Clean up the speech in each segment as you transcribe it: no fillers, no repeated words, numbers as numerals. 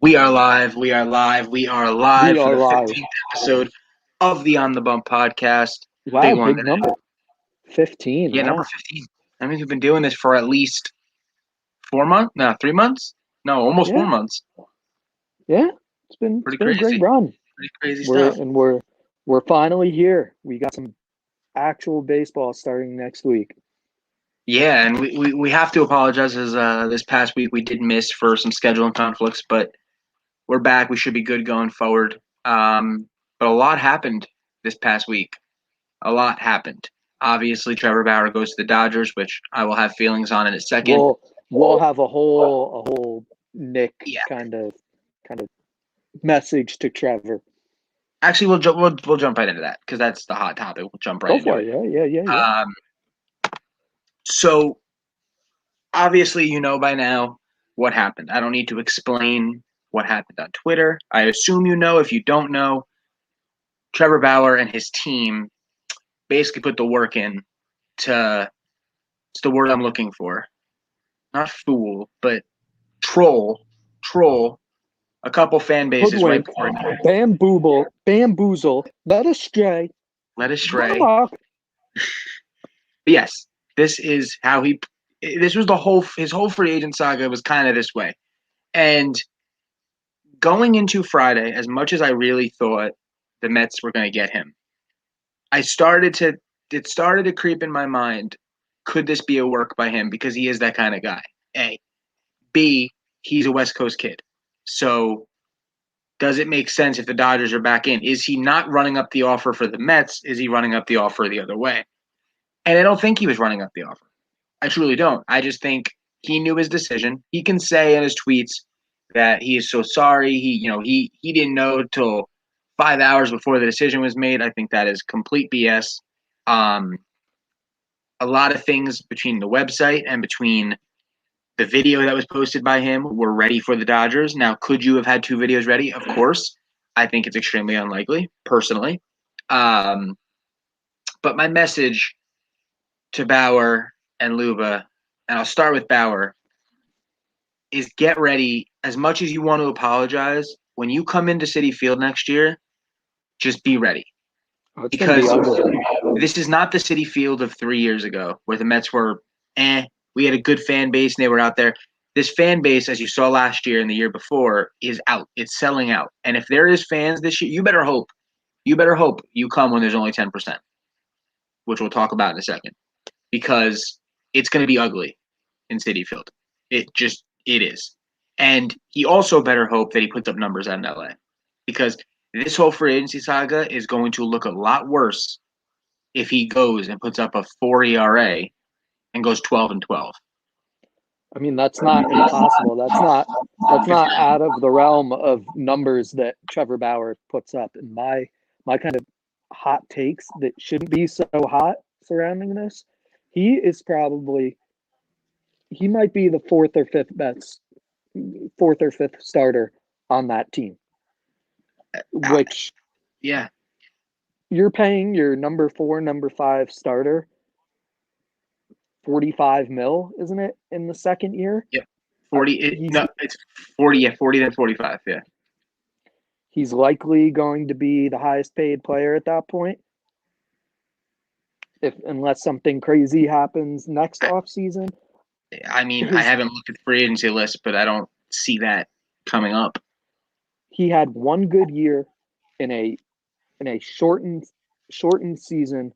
We are live. We are live. We are We live for are the live. 15th episode of the On the Bump podcast. Big Wow, one big today. number. 15. Yeah, number Wow. 15. I mean, we've been doing this for at least 4 months? No, 3 months? No, almost Yeah. 4 months. Yeah. It's Pretty been a great crazy. run. Pretty crazy We're stuff. and we're we're finally here. We got some actual baseball starting next week. Yeah, and we have to apologize as this past week we did miss for some scheduling conflicts, but we're back. We should be good going forward. But a lot happened this past week. A lot happened. Obviously, Trevor Bauer goes to the Dodgers, which I will have feelings on in a second. We'll have a whole Nick Yeah, kind of message to Trevor. actually, we'll jump right into that because that's the hot topic. We'll jump right Go into for it. it. Yeah. Um, so obviously, you know by now what happened. I don't need to explain what happened on Twitter. I assume you know. If you don't know, Trevor Bauer and his team basically put the work in to. It's the word I'm looking for. Not fool, but troll a couple fan bases right Hoodwink, before bamboozle, led astray. led astray. Mama. But yes, this is how he. This was his whole free agent saga was kind of this way, and going into Friday, as much as I really thought the Mets were going to get him, I started to. It started to creep in my mind. Could this be a work by him because he is that kind of guy? A, B. He's a West Coast kid, so does it make sense if the Dodgers are back in? Is he not running up the offer for the Mets? Is he running up the offer the other way? And I don't think he was running up the offer. I truly don't. I just think he knew his decision. He can say in his tweets that he is so sorry. He didn't know till 5 hours before the decision was made. I think that is complete BS. Um, a lot of things between the website and between the video that was posted by him were ready for the Dodgers. Now, could you have had two videos ready? Of course. I think it's extremely unlikely, personally. Um, but my message to Bauer and Luba, and I'll start with Bauer, is get ready. As much as you want to apologize, when you come into Citi Field next year, just be ready. Oh, it's gonna be Because ugly. this is not the Citi Field of 3 years ago where the Mets were, we had a good fan base and they were out there. This fan base, as you saw last year and the year before, is out. It's selling out. And if there is fans this year, you better hope you come when there's only 10%, which we'll talk about in a second, because it's going to be ugly in Citi Field. It is. And he also better hope that he puts up numbers out in LA, because this whole free agency saga is going to look a lot worse if he goes and puts up a 4 ERA and goes 12-12. I mean, that's not impossible. That's not out of the realm of numbers that Trevor Bauer puts up. And my kind of hot takes that shouldn't be so hot surrounding this, he might be the fourth or fifth starter on that team, which Yeah. you're paying your number 4, number 5 starter 45 mil, isn't it, in the second year? Yep. 40. He's It's 40. Yeah, 40 then 45. Yeah. he's likely going to be the highest paid player at that point, if unless something crazy happens next offseason. I mean, I His haven't looked at the free agency list, but I don't see that coming up. he had one good year in a shortened season.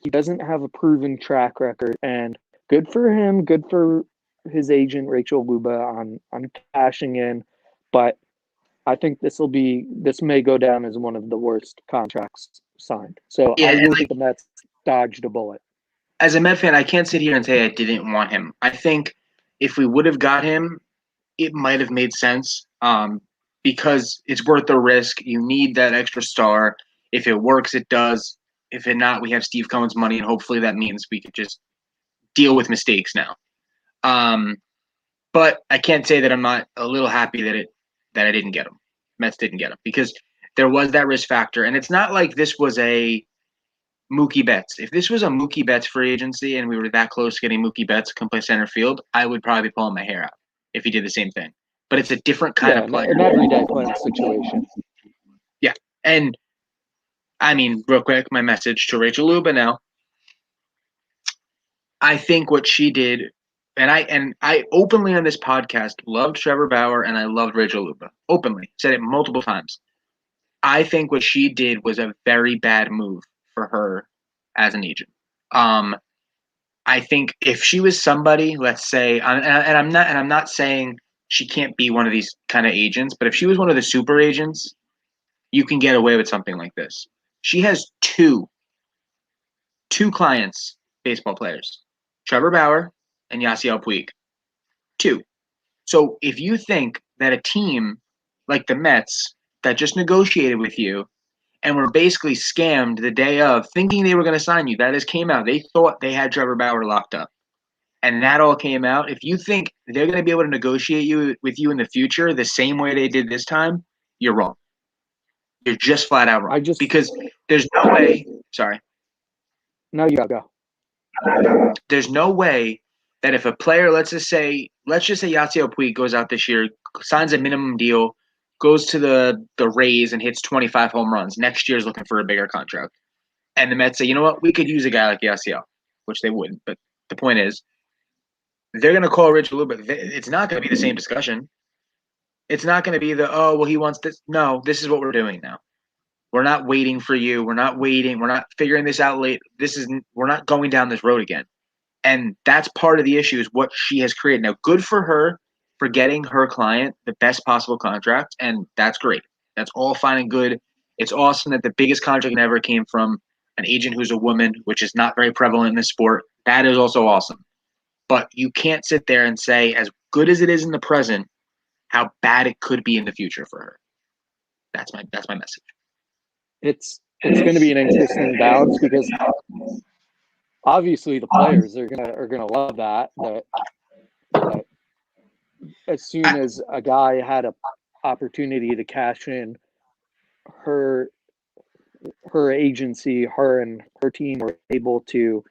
He doesn't have a proven track record, and good for him, good for his agent Rachel Luba on cashing in, but I think this may go down as one of the worst contracts signed. So Yeah, I and really like think the Mets dodged a bullet. as a Met fan, I can't sit here and say I didn't want him. I think if we would have got him, it might have made sense. Because it's worth the risk. You need that extra star. If it works, it does. If it not, we have Steve Cohen's money, and hopefully that means we could just deal with mistakes now. Um, but I can't say that I'm not a little happy that I didn't get him. Mets didn't get him because there was that risk factor, and it's not like this was a Mookie Betts. If this was a Mookie Betts free agency and we were that close to getting Mookie Betts to come play center field, I would probably be pulling my hair out if he did the same thing. but it's a different kind Yeah, of player. an everyday playing situation. Yeah. And I mean, real quick, my message to Rachel Luba now. I think what she did, and I openly on this podcast loved Trevor Bauer and I loved Rachel Luba. Openly. Said it multiple times. I think what she did was a very bad move for her as an agent. Um, I think if she was somebody, let's say, and I'm not saying she can't be one of these kind of agents, but if she was one of the super agents, you can get away with something like this. She has two clients, baseball players, Trevor Bauer and Yasiel Puig. Two. So if you think that a team like the Mets that just negotiated with you and were basically scammed the day of, thinking they were going to sign you, that has came out. They thought they had Trevor Bauer locked up. And that all came out. If you think they're going to be able to negotiate with you in the future the same way they did this time, you're wrong. You're just flat out I wrong. just Because there's no way. Sorry. no, you gotta go. There's no way that if a player, let's just say Yasiel Puig goes out this year, signs a minimum deal, goes to the Rays and hits 25 home runs. Next year's looking for a bigger contract. And the Mets say, you know what, we could use a guy like Yasiel, which they wouldn't. But the point is, they're going to call Rich a little bit. It's not going to be the same discussion. It's not going to be he wants this. No, this is what we're doing now. We're not waiting for you. We're not waiting. We're not figuring this out late. We're not going down this road again. And that's part of the issue is what she has created. Now, good for her for getting her client the best possible contract, and that's great. That's all fine and good. It's awesome that the biggest contract ever came from an agent who's a woman, which is not very prevalent in this sport. That is also awesome. But you can't sit there and say, as good as it is in the present, how bad it could be in the future for her. That's my message. It's going to be an interesting balance because obviously the players are gonna love that as soon as a guy had a opportunity to cash in, her her agency, her and her team were able to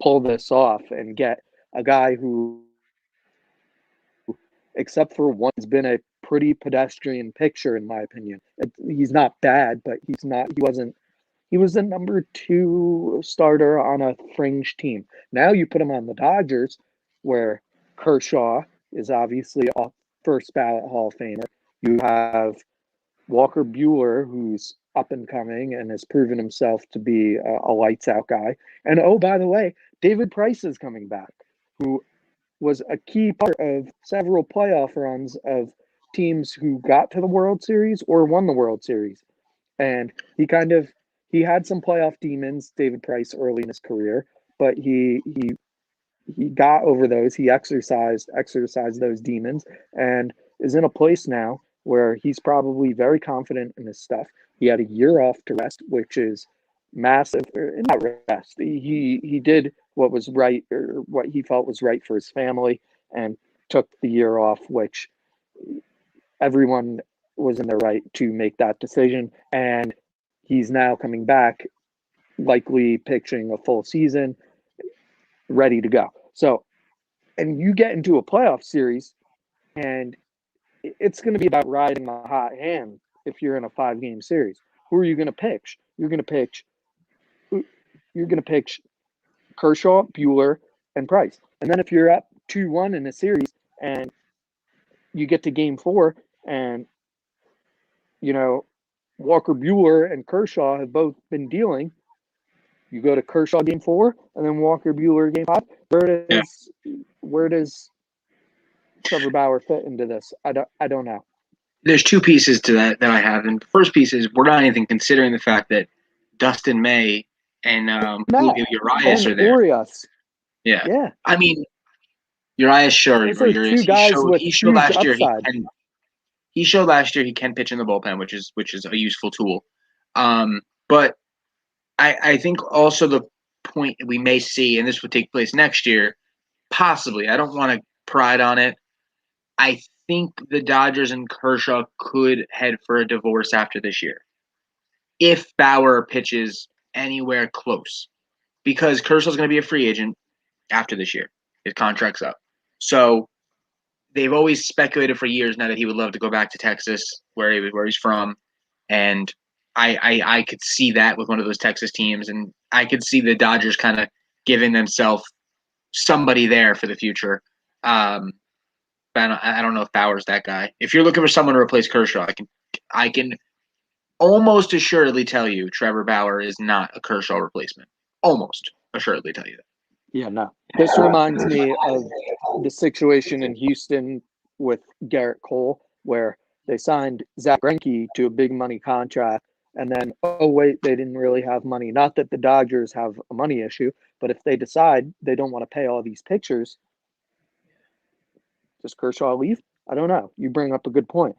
pull this off and get a guy who, except for one, has been a pretty pedestrian picture in my opinion. He's not bad, but he's not. He wasn't. He was the number 2 starter on a fringe team. Now you put him on the Dodgers, where Kershaw is obviously a first ballot Hall of Famer. You have Walker Buehler, who's up and coming and has proven himself to be a lights out guy. And oh, by the way, David Price is coming back, who was a key part of several playoff runs of teams who got to the World Series or won the World Series. And he had some playoff demons, David Price, early in his career, but he got over those. He exercised those demons and is in a place now where he's probably very confident in his stuff. He had a year off to rest, which is massive. Not rest. He did what was right, or what he felt was right for his family, and took the year off, which everyone was in their right to make that decision. And he's now coming back, likely pitching a full season, ready to go. So, and you get into a playoff series, and it's going to be about riding the hot hand if you're in a 5-game series. Who are you going to pitch? You're going to pitch Kershaw, Buehler, and Price. And then if you're up 2-1 in a series and you get to game 4 and Walker Buehler and Kershaw have both been dealing, you go to Kershaw game 4 and then Walker Buehler game 5. Where does Trevor Bauer fit into this? I don't know. There's 2 pieces to that I have. And the first piece is we're not even considering the fact that Dustin May and Julio Urias are there. Urias. Yeah. I mean, Urias, sure. Those are 2 guys with huge upside. He showed last year he can pitch in the bullpen, which is a useful tool. But I think also the point we may see, and this will take place next year, possibly. I don't want to pride on it. I think the Dodgers and Kershaw could head for a divorce after this year, if Bauer pitches anywhere close, because Kershaw's going to be a free agent after this year. His contract's up. So they've always speculated for years now that he would love to go back to Texas, where he's from, and I could see that with one of those Texas teams, and I could see the Dodgers kind of giving themselves somebody there for the future. But I don't know if Bauer's that guy. If you're looking for someone to replace Kershaw, I can almost assuredly tell you Trevor Bauer is not a Kershaw replacement. Almost assuredly tell you that. Yeah, no. This reminds me of the situation in Houston with Garrett Cole, where they signed Zach Greinke to a big money contract, and then, oh, wait, they didn't really have money. Not that the Dodgers have a money issue, but if they decide they don't want to pay all these pitchers, does Kershaw leave? I don't know. You bring up a good point.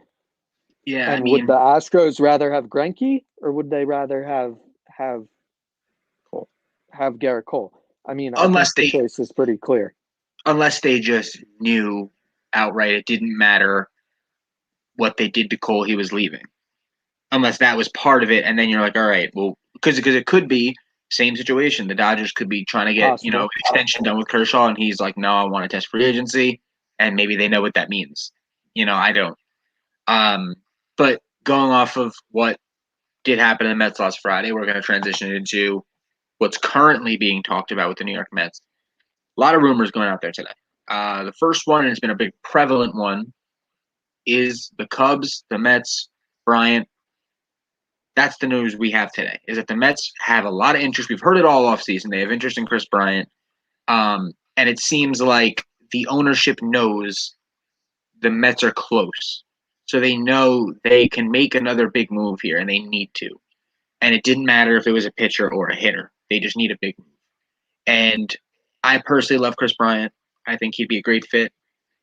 Yeah, And would the Astros rather have Greinke, or would they rather have Cole. Have Garrett Cole? I mean, Unless I think the choice is pretty clear. Unless they just knew outright it didn't matter what they did to Cole, he was leaving. Unless that was part of it, and then you're like, all right, well, because it could be same situation. The Dodgers could be trying to get an extension done with Kershaw, and he's like, no, I want to test free agency, and maybe they know what that means. I don't. But going off of what did happen in the Mets last Friday, we're going to transition into what's currently being talked about with the New York Mets. A lot of rumors going out there today. The first one, and it's been a big prevalent one, is the Cubs, the Mets, Bryant. That's the news we have today, is that the Mets have a lot of interest. We've heard it all offseason. They have interest in Chris Bryant. And it seems like the ownership knows the Mets are close. So they know they can make another big move here, and they need to. And it didn't matter if it was a pitcher or a hitter. They just need a big move. And I personally love Chris Bryant. I think he'd be a great fit.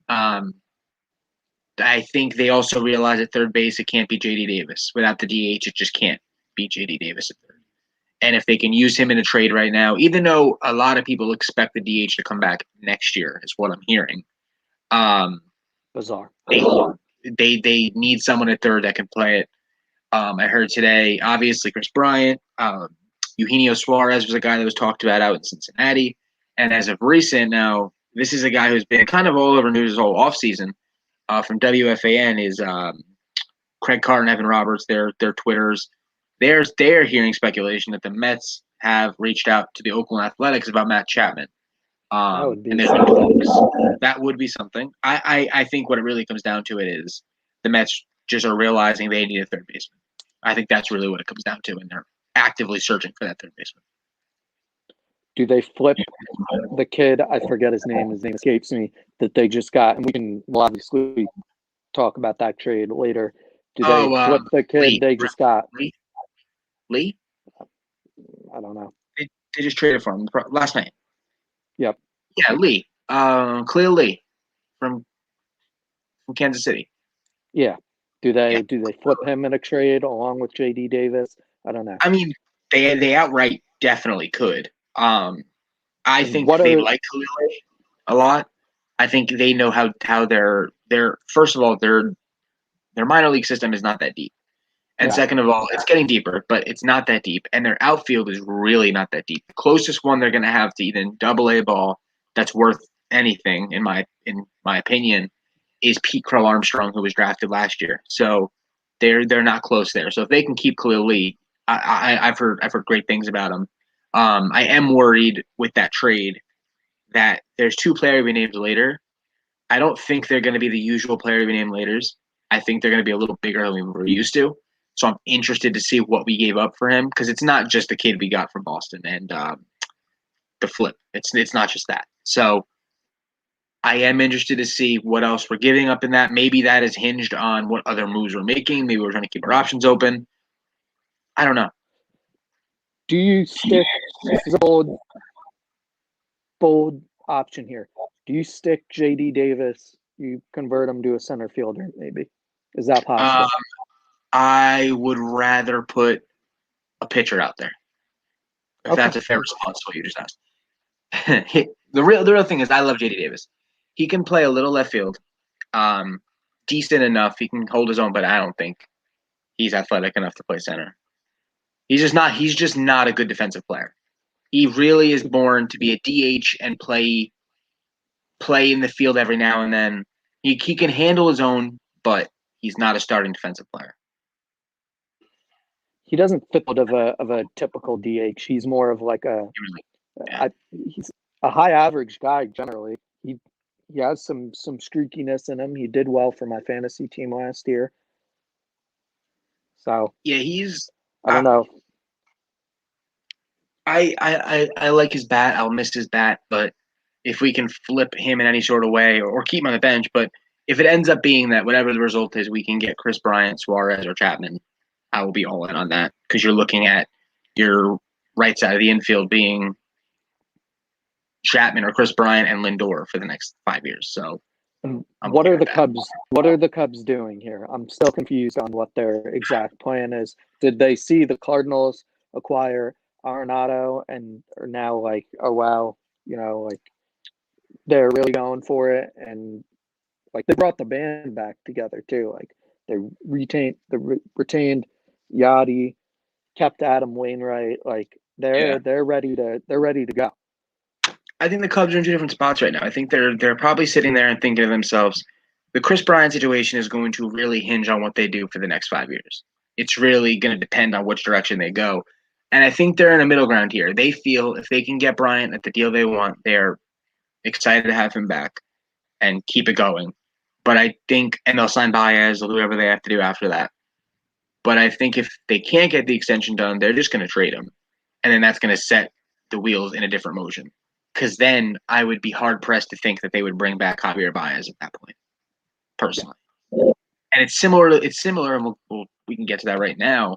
I think they also realize at third base it can't be J.D. Davis. Without the DH, it just can't be J.D. Davis at third. And if they can use him in a trade right now, even though a lot of people expect the DH to come back next year, is what I'm hearing. Bizarre. They need someone at third that can play it. I heard today, obviously, Chris Bryant. Eugenio Suarez was a guy that was talked about out in Cincinnati. And as of recent now, this is a guy who's been kind of all over news all offseason. From WFAN is Craig Carr and Evan Roberts, their Twitters. They're hearing speculation that the Mets have reached out to the Oakland Athletics about Matt Chapman. That would be something. I think what it really comes down to it is the Mets just are realizing they need a third baseman. I think that's really what it comes down to, and they're actively searching for that third baseman. Do they flip the kid? I forget his name. His name escapes me. That they just got, and we'll obviously talk about that trade later. Do they flip the kid they just got? Lee? I don't know. They just traded for him last night. Yep. Yeah, Lee. Khalil Lee from Kansas City. Yeah. Do they flip him in a trade along with J.D. Davis? I don't know. I mean, they outright definitely could. I think they like Khalil Lee a lot. I think they know how their first of all their minor league system is not that deep. And second of all, it's getting deeper, but it's not that deep. And their outfield is really not that deep. The closest one they're going to have to even double-A ball that's worth anything, in my opinion, is Pete Crow Armstrong, who was drafted last year. So they're not close there. So if they can keep Khalil Lee, I've heard great things about him. I am worried with that trade that there's two players we named later. I don't think they're going to be the usual player we named laters. I think they're going to be a little bigger than we were used to. So I'm interested to see what we gave up for him, because it's not just the kid we got from Boston and the flip. It's not just that. So I am interested to see what else we're giving up in that. Maybe that is hinged on what other moves we're making. Maybe we're trying to keep our options open. I don't know. Do you stick – this is a bold option here. Do you stick J.D. Davis, you convert him to a center fielder maybe? Is that possible? I would rather put a pitcher out there. If that's a fair response to what you just asked. The real thing is I love J.D. Davis. He can play a little left field, decent enough. He can hold his own, but I don't think he's athletic enough to play center. He's just not a good defensive player. He really is born to be a DH and play in the field every now and then. He can handle his own, but he's not a starting defensive player. He doesn't fit of a typical DH. He's more of like he's a high average guy generally. He has some streakiness in him. He did well for my fantasy team last year. So yeah, he's. I don't know. I like his bat. I'll miss his bat, but if we can flip him in any sort of way or keep him on the bench, but if it ends up being that whatever the result is, we can get Chris Bryant, Suarez, or Chapman, I will be all in on that because you're looking at your right side of the infield being Chapman or Chris Bryant and Lindor for the next 5 years. So, what are the Cubs? What are the Cubs doing here? I'm still confused on what their exact plan is. Did they see the Cardinals acquire Arenado and are now like, oh wow, like they're really going for it, and like they brought the band back together too. Like they retained Yachty, kept Adam Wainwright. Like they're ready to go. I think the Cubs are in two different spots right now. I think they're probably sitting there and thinking to themselves, the Chris Bryant situation is going to really hinge on what they do for the next 5 years. It's really going to depend on which direction they go. And I think they're in a middle ground here. They feel if they can get Bryant at the deal they want, they're excited to have him back and keep it going. But I think, and they'll sign Baez or whoever they have to do after that. But I think if they can't get the extension done, they're just going to trade him. And then that's going to set the wheels in a different motion. Because then I would be hard-pressed to think that they would bring back Javier Baez at that point, personally. And it's similar, and we can get to that right now,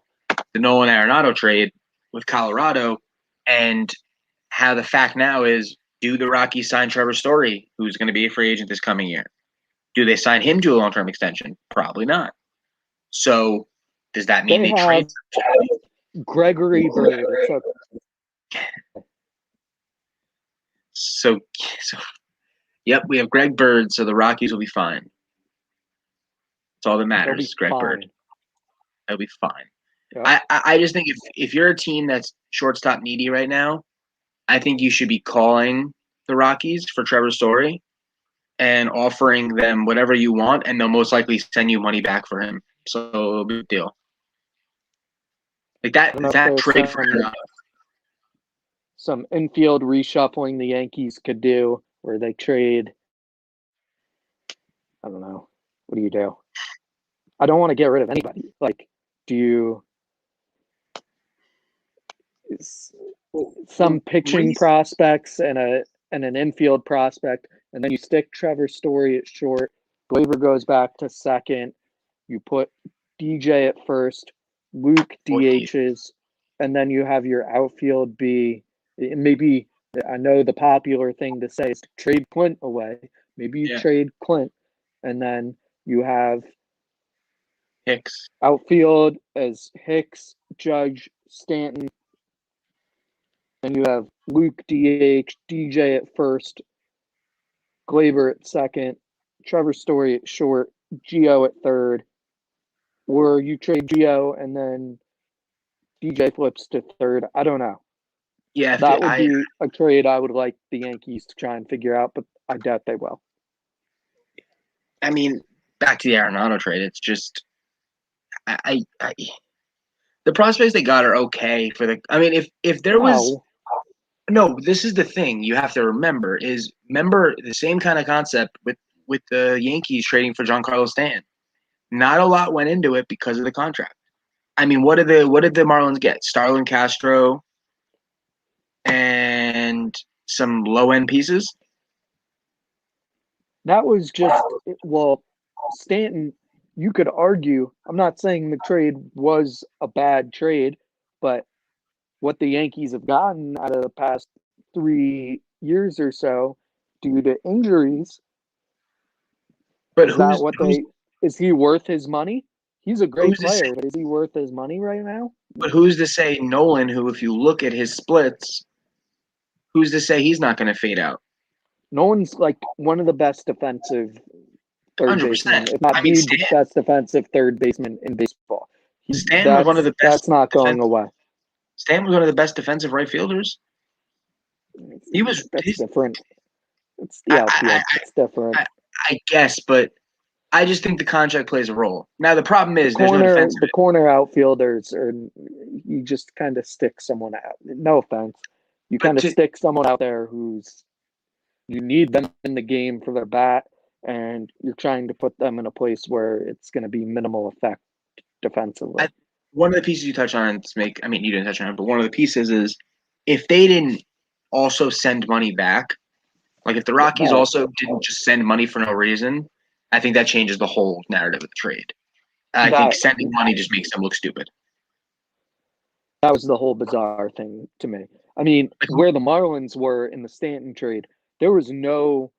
the Nolan Arenado trade with Colorado, and how the fact now is, do the Rockies sign Trevor Story, who's going to be a free agent this coming year? Do they sign him to a long-term extension? Probably not. So does that mean they trade Gregory Bird? So, yep, we have Greg Bird, so the Rockies will be fine. That's all that matters, Greg Bird. They'll be fine. Yep. I just think if you're a team that's shortstop needy right now, I think you should be calling the Rockies for Trevor Story and offering them whatever you want, and they'll most likely send you money back for him. So it'll be a deal. Like that trade for Arenado. Some infield reshuffling the Yankees could do where they trade. I don't know. What do you do? I don't want to get rid of anybody. Like, do you some pitching prospects and an infield prospect, and then you stick Trevor Story at short. Glaber goes back to second. You put DJ at first. Luke DHs, and then you have your outfield be maybe. I know the popular thing to say is to trade Clint away. Maybe you trade Clint, and then you have Hicks outfield as Hicks, Judge, Stanton. Then you have Luke DH, DJ at first, Glaber at second, Trevor Story at short, Gio at third. Or you trade Gio and then DJ flips to third. I don't know. Yeah, that would be a trade I would like the Yankees to try and figure out, but I doubt they will. I mean, back to the Arenado trade. It's just, the prospects they got are okay for the. I mean, if there was, no, this is the thing you have to remember the same kind of concept with the Yankees trading for Giancarlo Stanton. Not a lot went into it because of the contract. I mean, what did the Marlins get? Starlin Castro and some low-end pieces? That was just, Stanton, you could argue, I'm not saying the trade was a bad trade, but what the Yankees have gotten out of the past 3 years or so due to injuries, but is he worth his money? He's a great player, but is he worth his money right now? But who's to say Nolan, who, if you look at his splits, who's to say he's not going to fade out? Nolan's like one of the best defensive third basemen, if not the best defensive third baseman in baseball. Stan was one of the best. That's not going away. Stan was one of the best defensive right fielders. That's different. It's the outfield. It's different. I guess, but I just think the contract plays a role. Now the problem The is there's no defense. corner outfielders are you just kind of stick someone out. No offense, you But kind of stick someone out there who's you need them in the game for their bat, and you're trying to put them in a place where it's going to be minimal effect defensively. One of the pieces you touched on to make, I mean, you didn't touch on it, but one of the pieces is if they didn't also send money back, like if the Rockies That also didn't just send money for no reason, I think that changes the whole narrative of the trade. I think that sending money just makes them look stupid. that was the whole bizarre thing to me. I mean, Like, where the Marlins were in the Stanton trade, there was no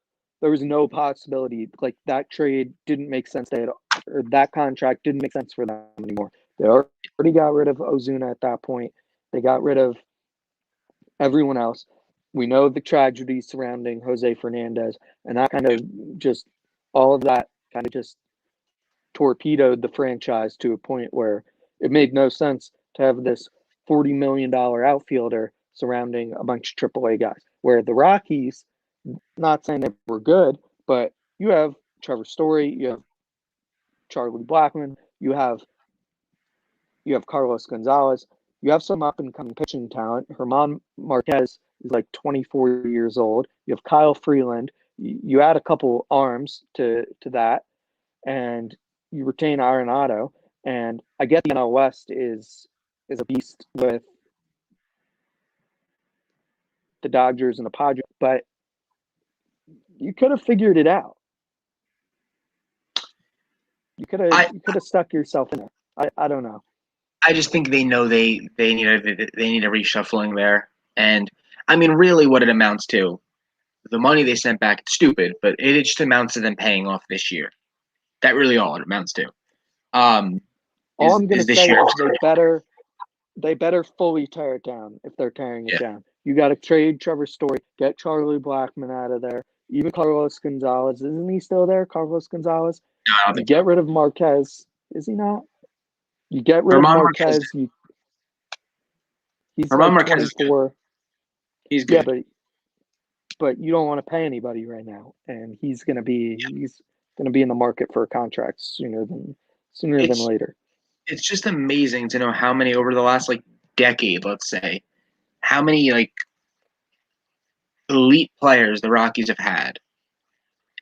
possibility like that trade didn't make sense. Or that contract didn't make sense for them anymore. They already got rid of Ozuna at that point. They got rid of everyone else. We know the tragedy surrounding Jose Fernandez, and that kind of just all of that kind of just torpedoed the franchise to a point where it made no sense to have this $40 million outfielder surrounding a bunch of AAA guys. Where the Rockies, not saying they were good, but you have Trevor Story, you have Charlie Blackmon, you have Carlos Gonzalez, you have some up and coming pitching talent. Herman Marquez is like 24 years old. You have Kyle Freeland. You add a couple arms to that, and you retain Arenado. And I get the NL West is a beast with the Dodgers and the Padres, but you could have figured it out. You could have stuck yourself in there. I don't know. I just think they know they need a reshuffling there, and I mean, really, what it amounts to, the money they sent back, it's stupid, but it just amounts to them paying off this year. That really all it amounts to. All I'm gonna Is this say year? is they better fully tear it down if they're tearing it Yeah. down. You got to trade Trevor Story, get Charlie Blackmon out of there. Even Carlos Gonzalez, isn't he still there? Carlos Gonzalez. No, I don't You think get so. rid of Marquez. Is he not? You get rid of Herman Marquez. Marquez. He's Herman like Marquez is good. 24. He's Yeah, good. but you don't want to pay anybody right now, and he's gonna be in the market for a contract sooner than It's later. it's just amazing to know how many over the last like decade, let's say, how many like elite players the Rockies have had,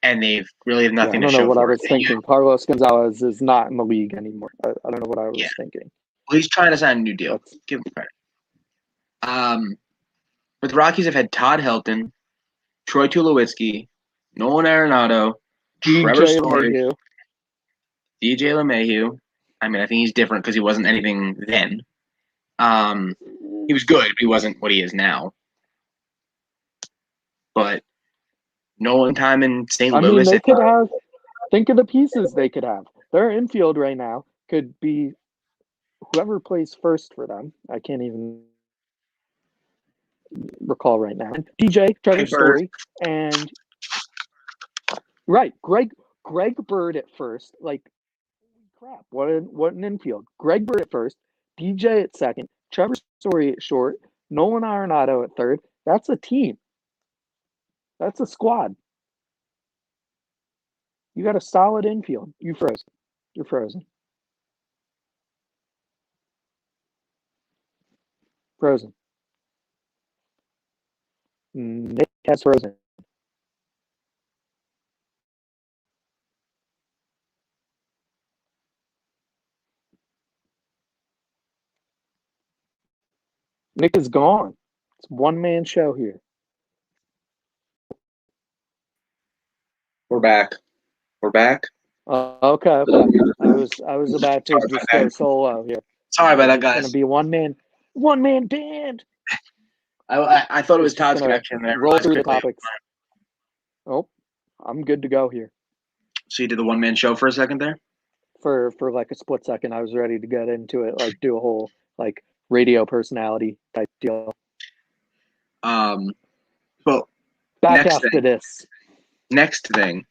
and they've really have Yeah, I nothing to don't know show what I for it. was thinking. Carlos Gonzalez is not in the league anymore. I don't know what I Yeah, was thinking. well, he's trying to sign a new deal. That's Give him credit. But the Rockies have had Todd Helton, Troy Tulowitzki, Nolan Arenado, Trevor DJ Story, LeMahieu. DJ LeMahieu. I mean, I think he's different because he wasn't anything then. He was good, but he wasn't what he is now. But Nolan time in St. I mean, Louis, they could have. Think of the pieces they could have. Their infield right now could be whoever plays first for them. I can't even recall right now. DJ, Trevor Story, and right, Greg Bird at first. Like crap, what an infield. Greg Bird at first, DJ at second, Trevor Story at short, Nolan Arenado at third. That's a team. That's a squad. You got a solid infield. You frozen. You're frozen. Frozen. Nick has frozen. Nick is gone. It's one man show here. we're back. We're back. Okay. I was about to just go solo here. Sorry about that, It's guys. gonna be one man band. I thought it was Just Todd's gonna connection there. roll through the topics. Oh, I'm good to go here. So you did the one man show for a second there? For like a split second, I was ready to get into it, like do a whole like radio personality type deal. Well, Back after this. Next thing,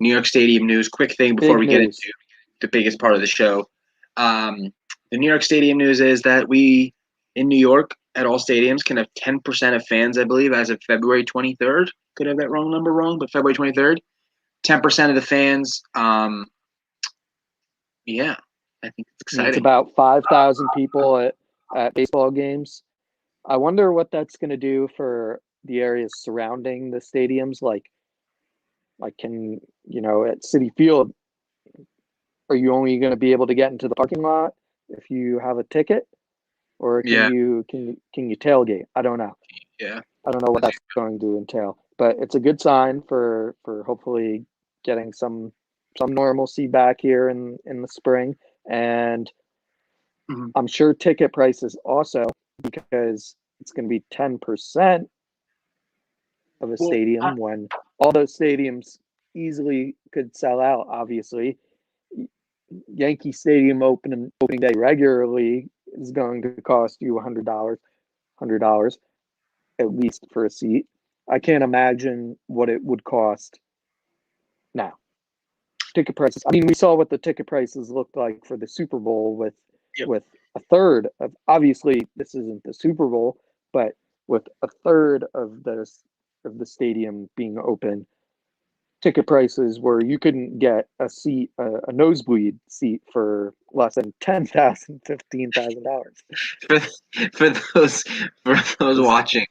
New York Stadium news. Quick thing before we get into the biggest part of the show. The New York Stadium news is that we in New York at all stadiums can have 10% of fans, I believe, as of February 23rd. Could have that number wrong, but February 23rd 10% of the fans. Yeah, I think it's It's exciting. about 5,000 people at baseball games. I wonder what that's going to do for the areas surrounding the stadiums. Like can at Citi Field, are you only going to be able to get into the parking lot if you have a ticket, or Yeah, can you tailgate? I don't know. yeah. I don't know what that's going to entail, but it's a good sign for hopefully getting some normalcy back here in the spring. And Mhm. I'm sure ticket prices also, because it's going to be 10% of a Well, stadium when all those stadiums easily could sell out. Obviously, Yankee Stadium opening day regularly is going to cost you $100 at least for a seat. I can't imagine what it would cost now. Ticket prices. I mean, we saw what the ticket prices looked like for the Super Bowl yep. with a third of. Obviously, this isn't the Super Bowl, but with a third of the stadium being open, ticket prices where you couldn't get a nosebleed seat for less than $10,000, $15,000. for for those for those watching,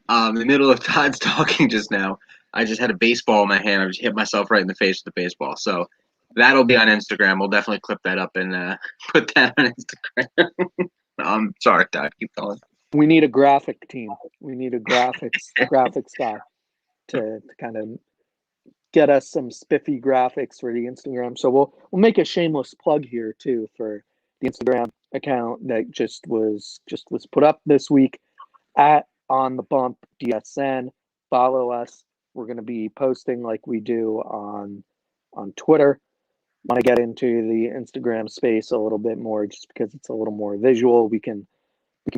in the middle of Todd's talking just now, I just had a baseball in my hand. I just hit myself right in the face with the baseball. So that'll be on Instagram. We'll definitely clip that up and put that on Instagram. Sorry, Todd. Keep going. We need a graphic team. We need a graphics guy to kind of get us some spiffy graphics for the Instagram. So we'll make a shameless plug here too for the Instagram account that just was put up this week at On the Bump DSN. Follow us. We're going to be posting like we do on Twitter. Want to get into the Instagram space a little bit more just because it's a little more visual. We can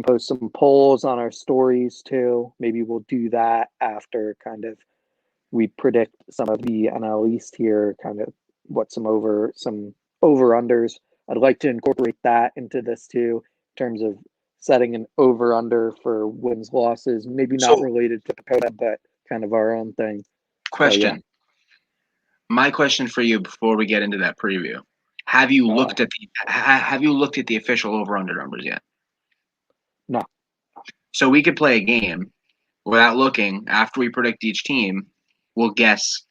post some polls on our stories too. Maybe we'll do that after kind of we predict some of the NL East here, kind of what some over unders. I'd like to incorporate that into this too, in terms of setting an over under for wins losses. Maybe not So, related to Pagoda, but kind of our own thing. But yeah, question. My question for you before we get into that preview: Have you uh, looked at the official over under numbers yet? no, So we could play a game without looking. After we predict each team, we'll guess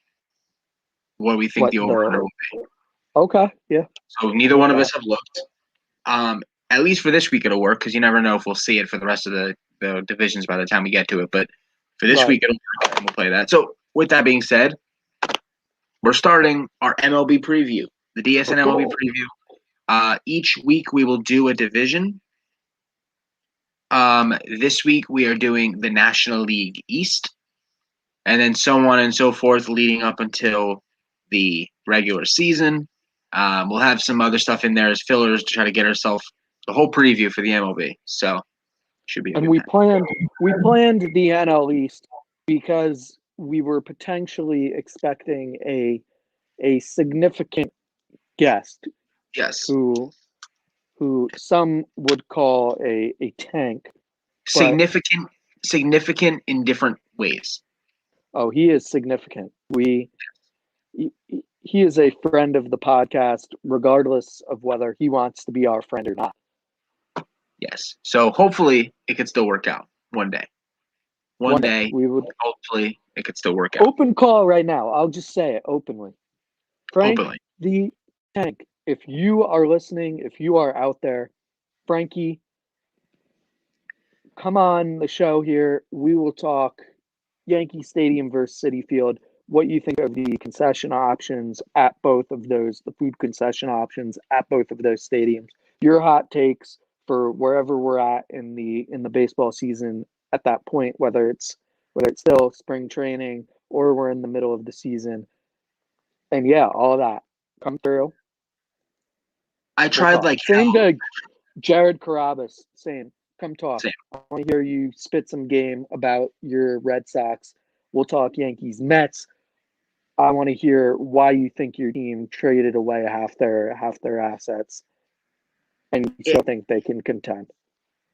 what we think what the over under the will be. okay, yeah, So I neither like one of that. us have looked. At least for this week, it'll work because you never know if we'll see it for the rest of the divisions by the time we get to it. But for this Right. week, it'll work, and we'll play that. So with that being said, we're starting our MLB preview, the DSN MLB Okay. preview. Each week we will do a division. This week we are doing the National League East, and then so on and so forth, leading up until the regular season. We'll have some other stuff in there as fillers to try to get ourselves the whole preview for the MLB. So should be a And good time. we planned the NL East because we were potentially expecting a significant guest Yes, who some would call a tank, but significant, significant in different ways. oh, he is significant. He is a friend of the podcast, regardless of whether he wants to be our friend or not. Yes. So hopefully it could still work out one day. One One day day, we would hopefully it could still work out open call right now. I'll just say it openly. Frank openly. the Tank, if you are listening, if you are out there, Frankie, come on the show here. We will talk Yankee Stadium versus Citi Field. What you think of the concession options at both of those, the food concession options at both of those stadiums. Your hot takes for wherever we're at in the baseball season at that point, whether it's still spring training or we're in the middle of the season. And yeah, all of that. Come through. I We'll tried talk. like Same hell. to Jared Carabas, same. Come talk. Same. I want to hear you spit some game about your Red Sox. We'll talk Yankees, Mets. I want to hear why you think your team traded away half their assets, and you still think they can contend.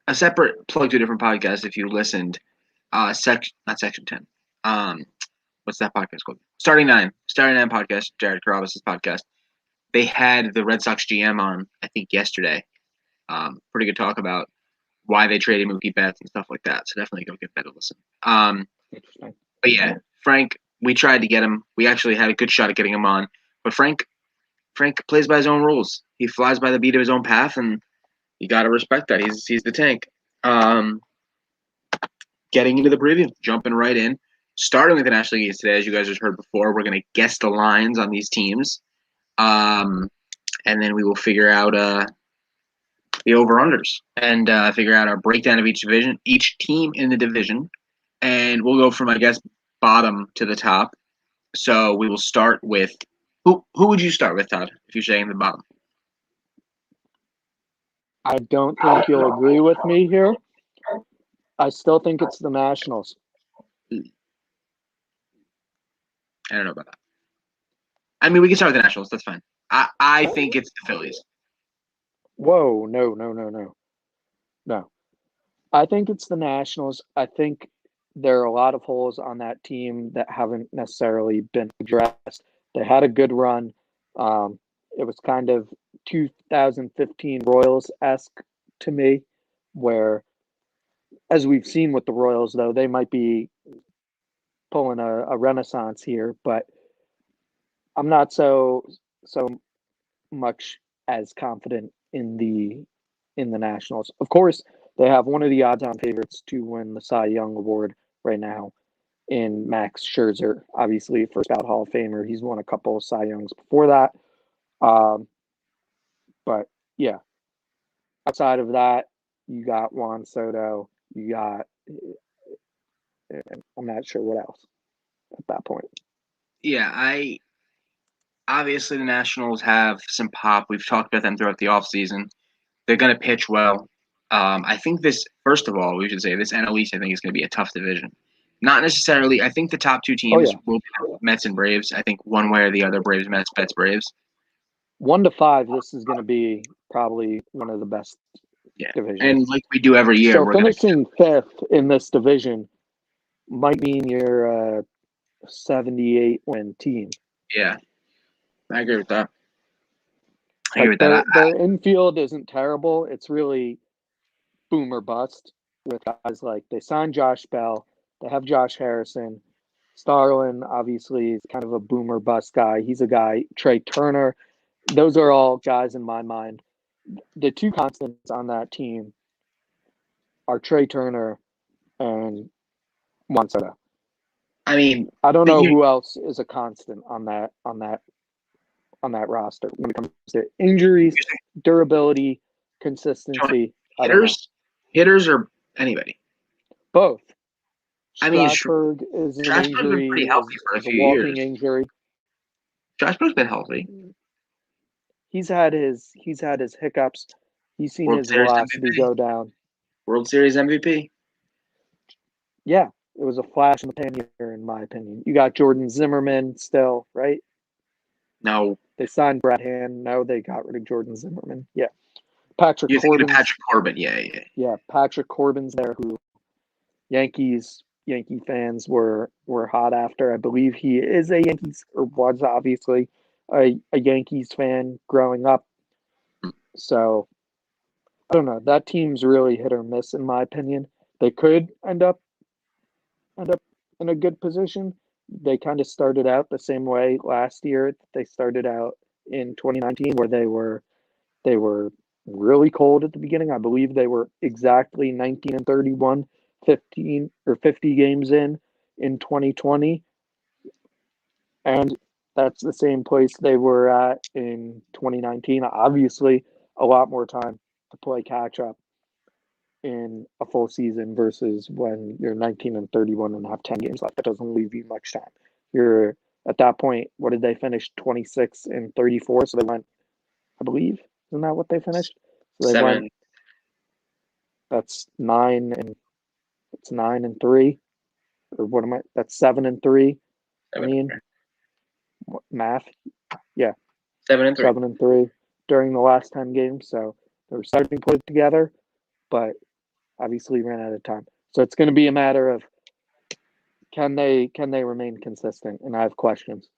A separate plug to a different podcast if you listened. Not section 10. what's that podcast called? Starting Nine podcast, Jared Carrabis' podcast. They had the Red Sox GM on, I think, yesterday. Pretty good talk about why they traded Mookie Betts and stuff like that. So definitely go give that a listen. Interesting. But yeah, Frank, we tried to get him. We actually had a good shot at getting him on. But Frank plays by his own rules. He flies by the beat of his own path, and you got to respect that. He's the tank. Getting into the preview, jumping right in. Starting with the National League East today, as you guys have heard before, we're going to guess the lines on these teams. And then we will figure out the over-unders and figure out our breakdown of each division, each team in the division. And we'll go from, I guess, bottom to the top. So we will start with who would you start with, Todd, if you're saying the bottom? I don't think you'll agree with me here. I still think it's the Nationals. I don't know about that. I mean, we can start with the Nationals. That's fine. I think it's the Phillies. Whoa, no. I think it's the Nationals. I think there are a lot of holes on that team that haven't necessarily been addressed. They had a good run. It was kind of 2015 Royals-esque to me, where, as we've seen with the Royals, though, they might be pulling a renaissance here, but I'm not so much as confident in the Nationals. Of course, they have one of the odds-on favorites to win the Cy Young Award right now in Max Scherzer, obviously first ballot Hall of Famer. He's won a couple of Cy Youngs before that. But yeah, outside of that, you got Juan Soto. You got, I'm not sure what else at that point. Yeah, obviously the Nationals have some pop. We've talked about them throughout the offseason. They're going to pitch well. I think first of all, we should say this NL East, I think, is going to be a tough division. Not necessarily. I think the top two teams will be Mets and Braves. I think one way or the other, Braves, Mets, Braves. 1-5, this is going to be probably one of the best divisions. And like we do every year. So finishing fifth in this division might mean you're a 78-win team. Yeah, I agree with that. Their infield isn't terrible. It's really boom or bust with guys like they signed Josh Bell. They have Josh Harrison. Starlin, obviously, is kind of a boom or bust guy. He's a guy. Trey Turner. Those are all guys in my mind. The two constants on that team are Trey Turner and Juan Soto. I mean, I don't know who else is a constant on that roster when it comes to injuries, durability, consistency. Hitters or anybody? Both. I mean, Strasburg is an injury. Been pretty healthy for a few years. Injury. Strasburg's been healthy. He's had his hiccups. He's seen his velocity go down. World Series MVP. Yeah, it was a flash in the pan year, in my opinion. You got Jordan Zimmerman still, right? No. They signed Brad Hand. No, they got rid of Jordan Zimmerman. Yeah. Patrick Corbin. Yeah, Patrick Corbin's there, who Yankee fans were hot after. I believe he is a Yankees, or was obviously a Yankees fan growing up. So I don't know. That team's really hit or miss, in my opinion. They could end up in a good position. They kind of started out the same way last year. They started out in 2019, where they were really cold at the beginning. I believe they were exactly 19-31, 50 games in 2020. And that's the same place they were at in 2019. Obviously, a lot more time to play catch up in a full season versus when you're 19-31 and have 10 games left. That doesn't leave you much time. You're at that point, what did they finish? 26-34. So they went, I believe, isn't that what they finished? So they went. That's 9-3, or what am I? That's 7-3. I mean, math. Yeah, 7-3. 7-3 during the last 10 games. So they were starting to put it together, but obviously ran out of time. So it's going to be a matter of Can they remain consistent? And I have questions.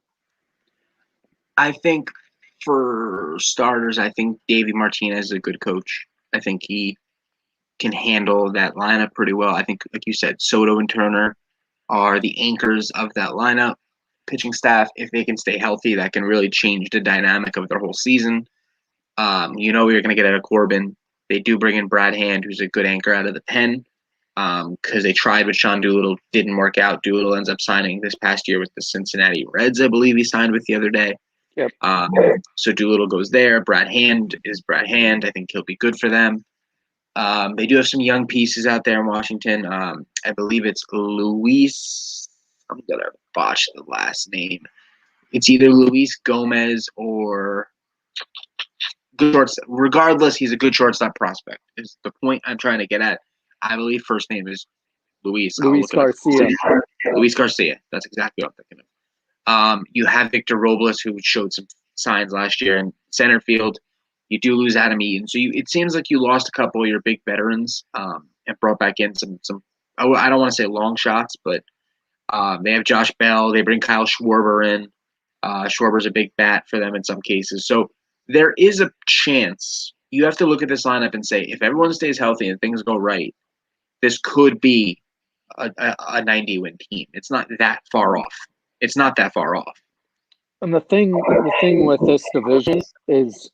I think for starters, I think Davey Martinez is a good coach. I think he can handle that lineup pretty well. I think, like you said, Soto and Turner are the anchors of that lineup. Pitching staff, if they can stay healthy, that can really change the dynamic of their whole season. You're going to get out of Corbin. They do bring in Brad Hand, who's a good anchor out of the pen, because they tried with Sean Doolittle, didn't work out. Doolittle ends up signing this past year with the Cincinnati Reds, I believe he signed with the other day. Yep. So Doolittle goes there. Brad Hand is Brad Hand. I think he'll be good for them. They do have some young pieces out there in Washington. I believe it's Luis. I'm going to botch the last name. It's either Luis Gomez or good shortstop. Regardless, he's a good shortstop prospect. Is the point I'm trying to get at. I believe first name is Luis. Luis Garcia. Luis Garcia. That's exactly what I'm thinking of. You have Victor Robles, who showed some signs last year in center field. You do lose Adam Eaton. So it seems like you lost a couple of your big veterans and brought back in some I don't want to say long shots, but they have Josh Bell. They bring Kyle Schwarber in. Schwarber's a big bat for them in some cases. So there is a chance. You have to look at this lineup and say, if everyone stays healthy and things go right, this could be a 90-win team. It's not that far off. It's not that far off. And the thing with this division is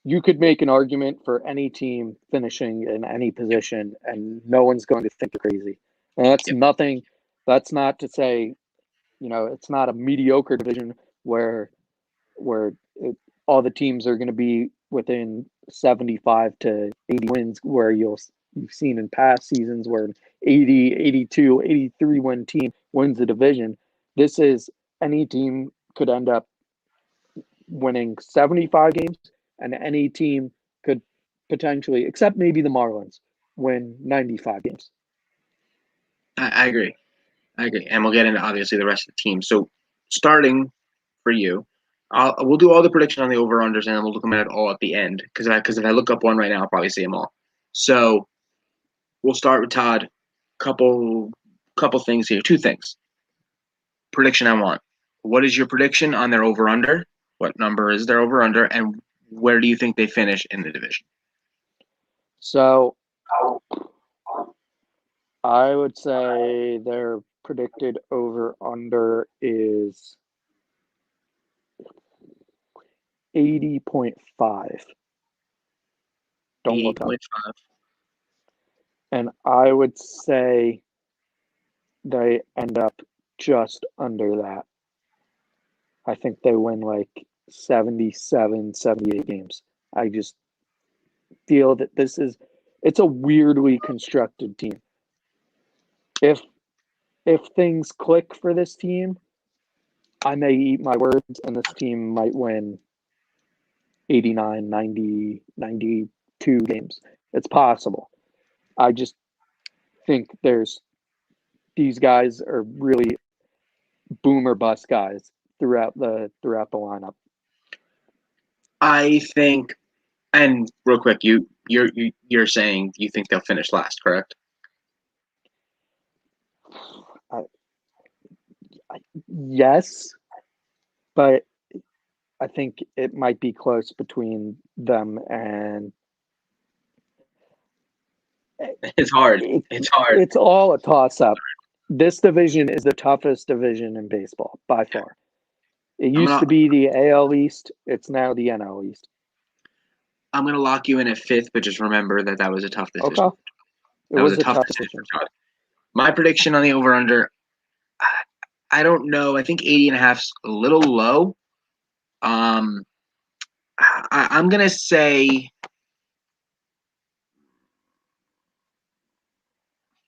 you could make an argument for any team finishing in any position, and no one's going to think you're crazy. And that's nothing. That's not to say, it's not a mediocre division where all the teams are going to be within 75 to 80 wins, where you've seen in past seasons where an 80, 82, 83 win team wins the division. This is any team could end up winning 75 games, and any team could potentially, except maybe the Marlins, win 95 games. I agree. And we'll get into, obviously, the rest of the team. So starting for you, we'll do all the prediction on the over-unders, and then we'll look them at all at the end. Because if I look up one right now, I'll probably see them all. So we'll start with Todd. Couple things here. Two things. Prediction I want. What is your prediction on their over-under? What number is their over-under? And where do you think they finish in the division? So I would say their predicted over-under is 80.5. Don't look up. 80.5. And I would say they end up just under that. I think they win like 77, 78 games. I just feel that it's a weirdly constructed team. If things click for this team, I may eat my words and this team might win 89, 90, 92 games. It's possible. I just think these guys are really boom or bust guys throughout the lineup. I think, and real quick, you're saying you think they'll finish last, correct? Yes, but I think it might be close between them and. It's hard. It's hard. It's all a toss-up. This division is the toughest division in baseball by far. It used to be the AL East. It's now the NL East. I'm going to lock you in at fifth, but just remember that was a tough decision. Okay. It was a tough decision. My prediction on the over-under, I don't know. I think 80.5 is a little low. I'm going to say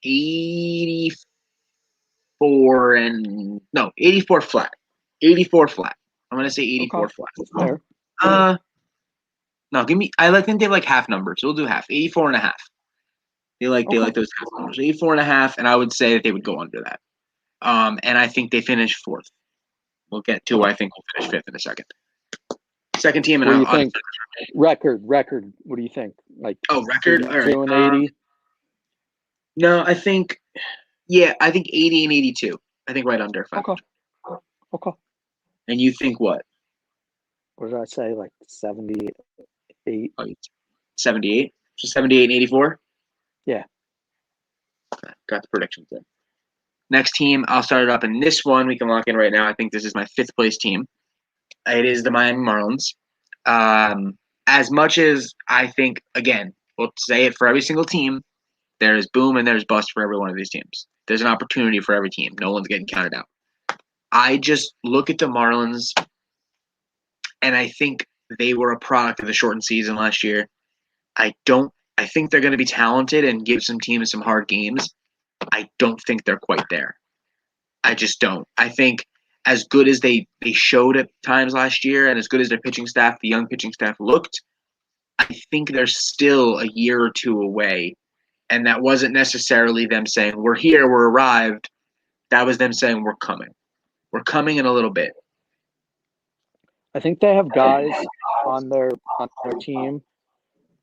84 flat. 84 flat. I'm going to say 84 flat. Fair. No, I think they have half numbers. So we'll do half. 84.5. They like those half numbers. 84.5, and I would say that they would go under that. And I think they finish fourth. We'll get to I think we'll finish fifth in a second. Second team, and what do you think? Record. What do you think? Record. All right. 2 and 80. No, I think 80 and 82. I think right under Okay. 500. Okay. And you think what? What did I say? Like 78? Oh, 78? So 78 and 84? Yeah. Got the predictions there. Next team, I'll start it up in this one. We can lock in right now. I think this is my fifth place team. It is the Miami Marlins. As much as I think, again, we'll say it for every single team, there's boom and there's bust for every one of these teams. There's an opportunity for every team. No one's getting counted out. I just look at the Marlins, and I think they were a product of the shortened season last year. I don't. I think they're going to be talented and give some teams some hard games. I don't think they're quite there. I just don't. I think as good as they showed at times last year, and as good as their pitching staff, the young pitching staff looked, I think they're still a year or two away. And that wasn't necessarily them saying, we're here, we're arrived. That was them saying, we're coming. We're coming in a little bit. I think they have guys on their team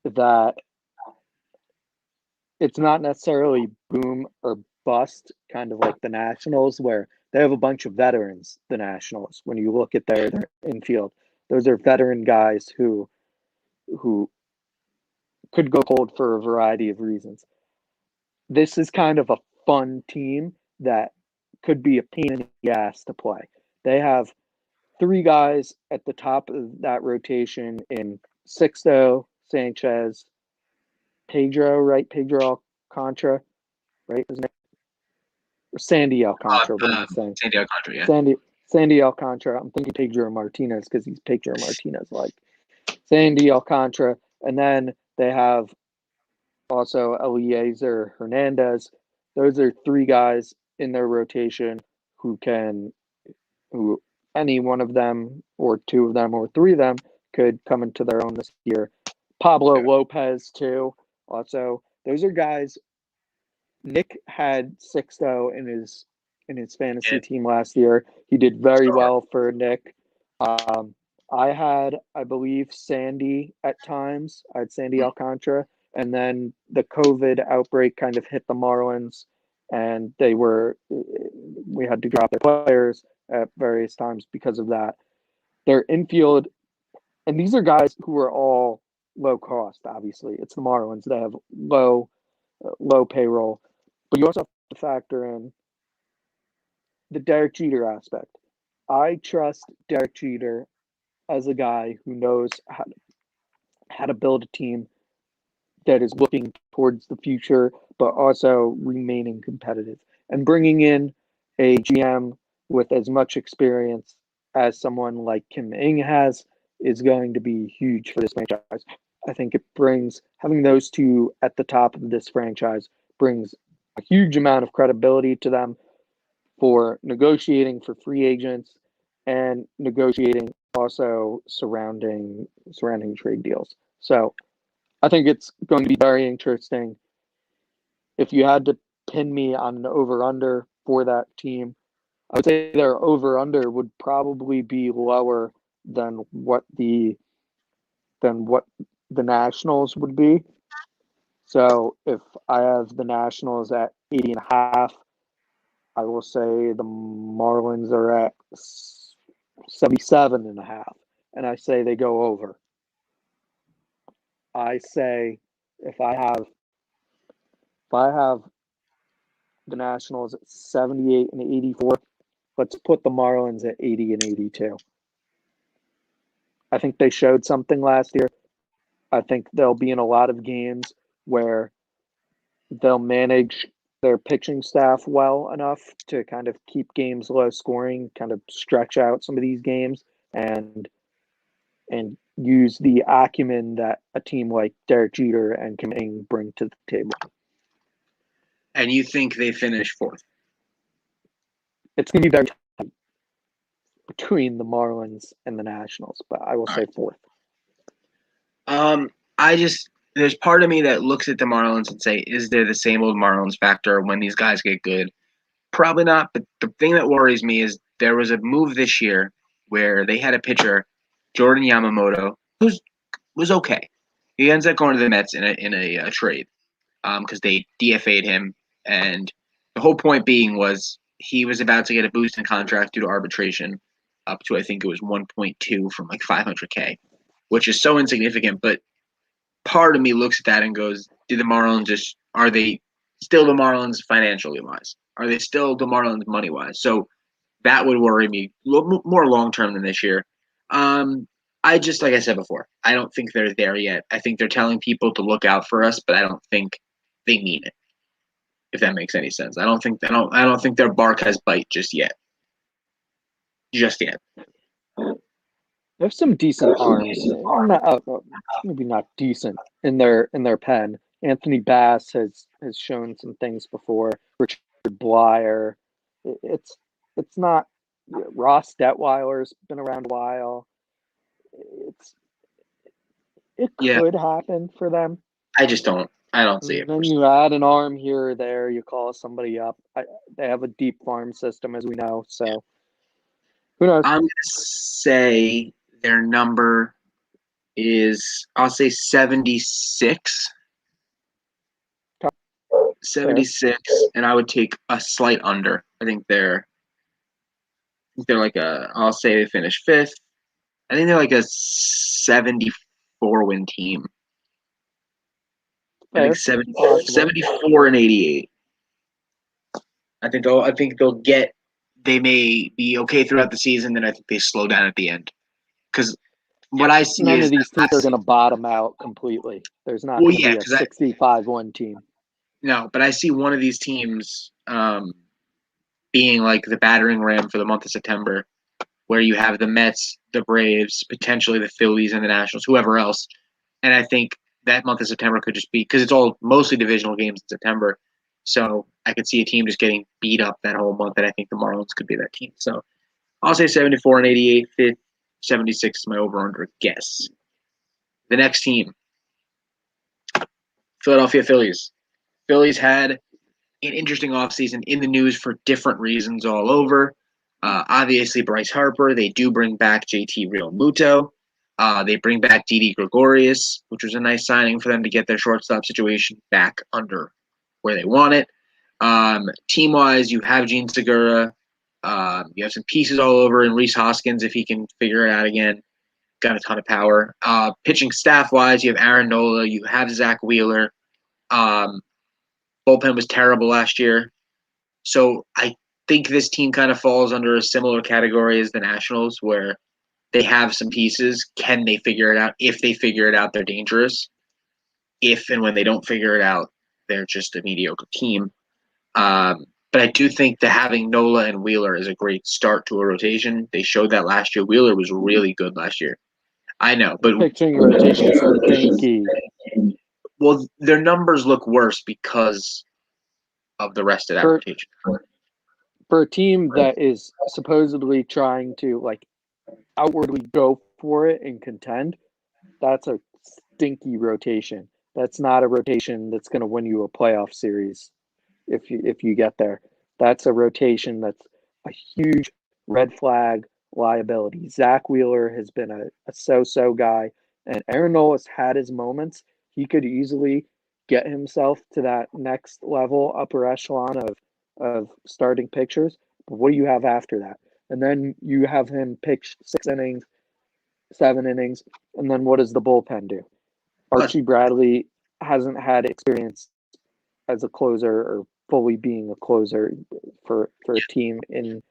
that it's not necessarily boom or bust, kind of like the Nationals, where they have a bunch of veterans. The Nationals, when you look at their infield, those are veteran guys who could go cold for a variety of reasons. This is kind of a fun team that could be a pain in the ass to play. They have three guys at the top of that rotation in Sixto, Sanchez, Pedro, right? Pedro Alcantara, right? Isn't it? Or Sandy Alcantara. What am I saying? Sandy Alcantara, yeah. Sandy Alcantara. I'm thinking Pedro Martinez because he's Pedro Martinez like. Sandy Alcantara. And then they have also Eliezer Hernandez. Those are three guys in their rotation who any one of them or two of them or three of them could come into their own this year. Pablo Lopez too. Also, those are guys. Nick had Sixto in his fantasy team last year. He did very well for Nick. I had, I believe, Sandy at times. I had Sandy Alcantara, and then the COVID outbreak kind of hit the Marlins, and we had to drop their players at various times because of that. Their infield, and these are guys who are all low cost. Obviously, it's the Marlins. They have low payroll, but you also have to factor in the Derek Jeter aspect. I trust Derek Jeter as a guy who knows how to build a team that is looking towards the future, but also remaining competitive. And bringing in a GM with as much experience as someone like Kim Ng has is going to be huge for this franchise. I think it brings having those two at the top of this franchise brings a huge amount of credibility to them for negotiating for free agents and negotiating also surrounding trade deals. So I think it's going to be very interesting. If you had to pin me on an over under for that team, I would say their over under would probably be lower than what the Nationals would be. So if I have the Nationals at 80.5, I will say the Marlins are at 77.5, and I say they go over. I say if I have the Nationals at 78 and 84, let's put the Marlins at 80 and 82. I think they showed something last year. I think they'll be in a lot of games where they'll manage their pitching staff well enough to kind of keep games low scoring, kind of stretch out some of these games and use the acumen that a team like Derek Jeter and Kim Ng bring to the table. And you think they finish fourth? It's going to be very tight between the Marlins and the Nationals, but I will say fourth. There's part of me that looks at the Marlins and say, is there the same old Marlins factor when these guys get good? Probably not. But the thing that worries me is there was a move this year where they had a pitcher, Jordan Yamamoto, who was okay. He ends up going to the Mets in a trade because they DFA'd him, and the whole point being was he was about to get a boost in contract due to arbitration, up to I think it was 1.2 from like 500K, which is so insignificant. But part of me looks at that and goes, "Do the Marlins are they still the Marlins financially wise? Are they still the Marlins money wise?" So that would worry me more long term than this year. I just, like I said before, I don't think they're there yet. I think they're telling people to look out for us, but I don't think they mean it. If that makes any sense, I don't think their bark has bite just yet. Just yet. They have some decent arms. Maybe not decent in their pen. Anthony Bass has shown some things before. Richard Blyer. It's not. Ross Detweiler's been around a while. It Yeah, could happen for them. I just don't. I don't see it. And then you add an arm here or there. You call somebody up. They have a deep farm system, as we know. So who knows? I'm gonna say their number is, I'll say 76. Fair. 76, and I would take a slight under. They're like I'll say they finish fifth. I think they're like a 74 win team. I think Fair. 74 and 88. I think they may be okay throughout the season, then I think they slow down at the end. Because what I see None is of these teams are going to bottom out completely. There's not going to be a 65-1 team. No, but I see one of these teams being like the battering ram for the month of September, where you have the Mets, the Braves, potentially the Phillies and the Nationals, whoever else. And I think that month of September could just be, because it's all mostly divisional games in September. So I could see a team just getting beat up that whole month, and I think the Marlins could be that team. So I'll say 74 and 88, 76 is my over-under guess. The next team, Philadelphia Phillies. Phillies had an interesting offseason in the news for different reasons all over. Obviously, Bryce Harper. They do bring back JT Realmuto. They bring back Didi Gregorius, which was a nice signing for them to get their shortstop situation back under where they want it. Team-wise, you have Gene Segura. You have some pieces all over, and Rhys Hoskins, if he can figure it out again, got a ton of power. Pitching staff-wise, you have Aaron Nola. You have Zach Wheeler. Bullpen was terrible last year. So I think this team kind of falls under a similar category as the Nationals, where they have some pieces. Can they figure it out? If they figure it out, they're dangerous. If and when they don't figure it out, they're just a mediocre team. But I do think that having Nola and Wheeler is a great start to a rotation. They showed that last year. Wheeler was really good last year. I know, but pitching rotation stinky. Well, their numbers look worse because of the rest of that rotation. For a team that is supposedly trying to like outwardly go for it and contend, that's a stinky rotation. That's not a rotation that's going to win you a playoff series if you get there. That's a rotation that's a huge red flag liability. Zach Wheeler has been a so-so guy, and Aaron Nola had his moments. He could easily get himself to that next level, upper echelon of starting pitchers. But what do you have after that? And then you have him pitch 6 innings, 7 innings, and then what does the bullpen do? Archie Bradley hasn't had experience as a closer or fully being a closer for a team in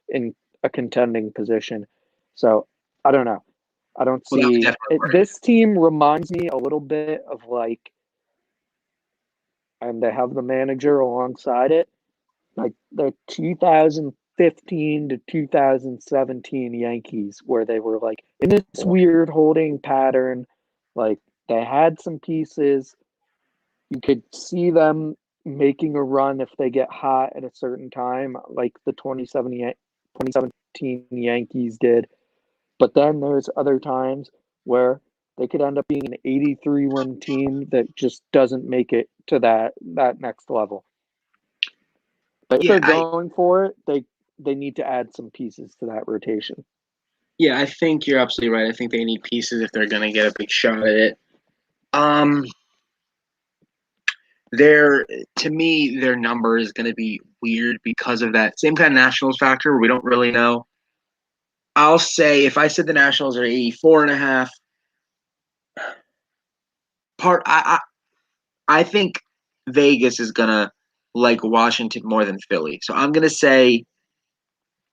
a contending position. So I don't know. I don't see this team reminds me a little bit of like, and they have the manager alongside it, like the 2015 to 2017 Yankees, where they were like in this weird holding pattern. Like they had some pieces. You could see them making a run if they get hot at a certain time, like the 2017 Yankees did. But then there's other times where they could end up being an 83-win team that just doesn't make it to that next level. But if they're going for it, they need to add some pieces to that rotation. Yeah, I think you're absolutely right. I think they need pieces if they're going to get a big shot at it. To me, their number is going to be weird because of that same kind of Nationals factor where we don't really know. I'll say if I said the Nationals are 84.5, I think Vegas is gonna like Washington more than Philly. So I'm gonna say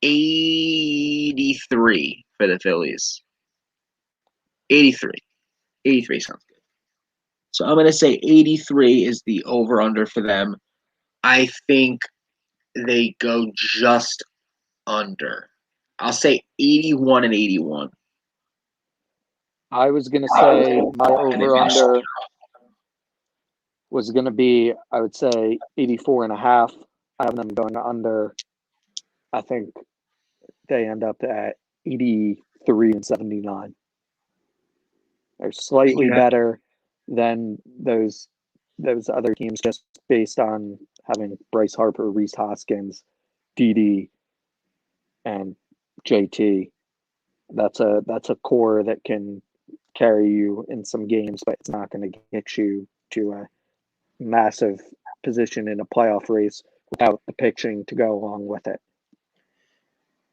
83 for the Phillies. 83. 83 sounds good. So I'm gonna say 83 is the over under for them. I think they go just under. I'll say 81 and 81. I was going to say my over-under was going to be, I would say, 84 and a half. I have them going under. I think they end up at 83 and 79. They're slightly better than those other teams just based on having Bryce Harper, Reese Hoskins, Didi, and JT. That's a core that can carry you in some games, but it's not going to get you to a massive position in a playoff race without the pitching to go along with it.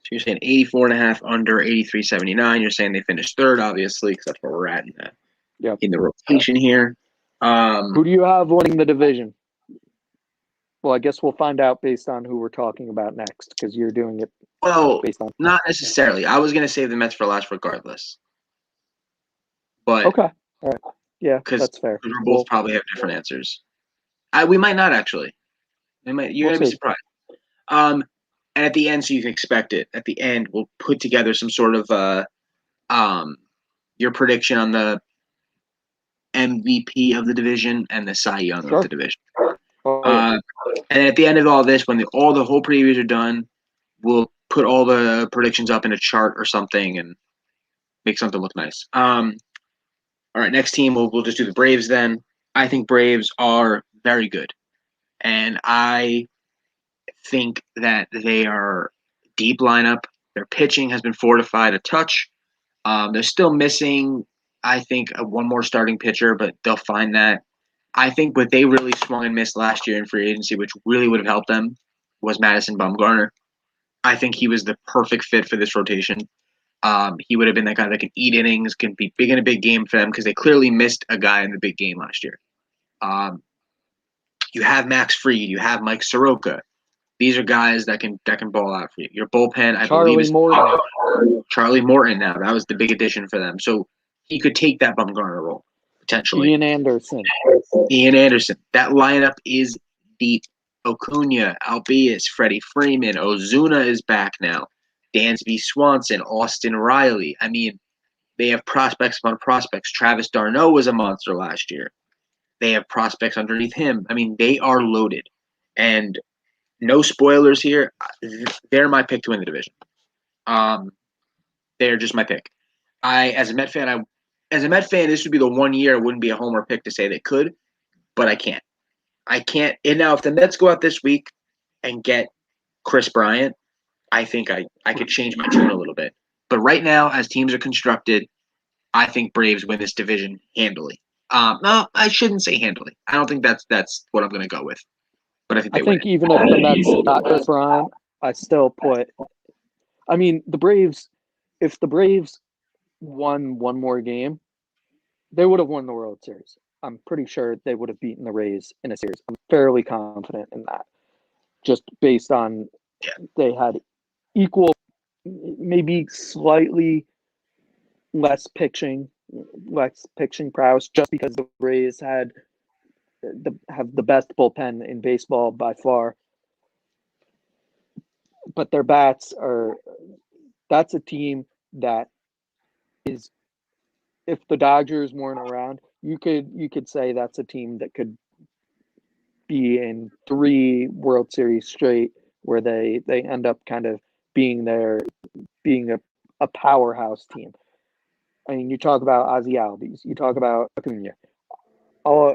So you're saying 84.5 under 83.79. You're saying they finished third, obviously, because that's where we're at in the rotation here. Who do you have winning the division? Well, I guess we'll find out based on who we're talking about next, because you're doing it. Well, not necessarily. I was going to save the Mets for last regardless. But okay, all right, yeah, that's fair. We both probably have different answers. We might not actually. You're going to be surprised. And at the end, so you can expect it. At the end, we'll put together some sort of your prediction on the MVP of the division and the Cy Young of the division. And at the end of all this, when all the whole previews are done, we'll put all the predictions up in a chart or something and make something look nice. All right, next team, we'll just do the Braves then. I think Braves are very good. And I think that they are deep lineup. Their pitching has been fortified a touch. They're still missing, I think, one more starting pitcher, but they'll find that. I think what they really swung and missed last year in free agency, which really would have helped them, was Madison Bumgarner. I think he was the perfect fit for this rotation. He would have been that guy that can eat innings, can be big in a big game for them because they clearly missed a guy in the big game last year. You have Max Fried, you have Mike Soroka. These are guys that can ball out for you. Your bullpen, I believe, is Charlie Morton now. That was the big addition for them. So he could take that Bumgarner role, potentially. Ian Anderson. That lineup is deep. Acuna, Albies, Freddie Freeman, Ozuna is back now. Dansby Swanson, Austin Riley. I mean, they have prospects upon prospects. Travis d'Arnaud was a monster last year. They have prospects underneath him. I mean, they are loaded. And no spoilers here. They're my pick to win the division. They're just my pick. As a Met fan, this would be the 1 year it wouldn't be a homer pick to say they could, but I can't. And now, if the Mets go out this week and get Chris Bryant, I think I could change my tune a little bit. But right now, as teams are constructed, I think Braves win this division handily. No, I shouldn't say handily. I don't think that's what I'm going to go with. But I think even if the Mets got Chris Bryant, I still put. I mean, the Braves. If the Braves won one more game, they would have won the World Series. I'm pretty sure they would have beaten the Rays in a series. I'm fairly confident in that. Just based on they had equal, maybe slightly less pitching prowess, just because the Rays have the best bullpen in baseball by far. But their bats that's a team that is, if the Dodgers weren't around, you could say that's a team that could be in 3 World Series straight, where they end up kind of being a powerhouse team. I mean, you talk about Ozzie Albies, you talk about Acuna,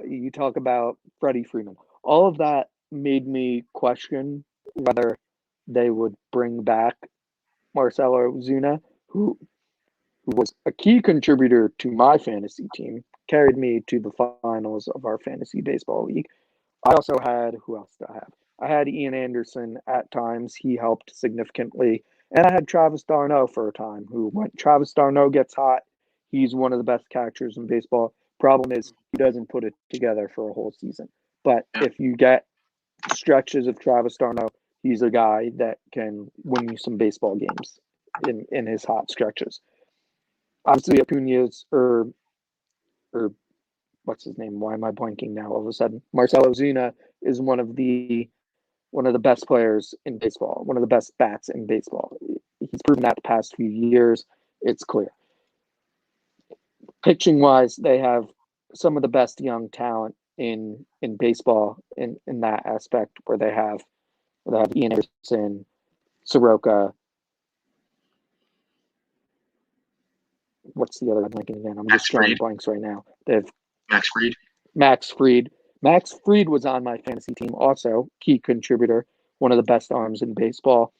you talk about Freddie Freeman. All of that made me question whether they would bring back Marcell Ozuna, who was a key contributor to my fantasy team, carried me to the finals of our fantasy baseball league. I also had, who else did I have? I had Ian Anderson at times. He helped significantly. And I had Travis d'Arnaud for a time, who when Travis d'Arnaud gets hot, he's one of the best catchers in baseball. Problem is, he doesn't put it together for a whole season. But Yeah. if you get stretches of Travis d'Arnaud, he's a guy that can win you some baseball games in his hot stretches. Obviously, Acuna's or what's his name? Why am I blanking now? All of a sudden, Marcell Ozuna is one of the best players in baseball, one of the best bats in baseball. He's proven that the past few years. It's clear. Pitching wise, they have some of the best young talent in baseball in that aspect, where they have Ian Anderson, Soroka. What's the other? I'm blanking again. I'm Max just drawing Fried. blanks right now. They have Max Fried. Max Fried. Max Fried was on my fantasy team, also key contributor, one of the best arms in baseball,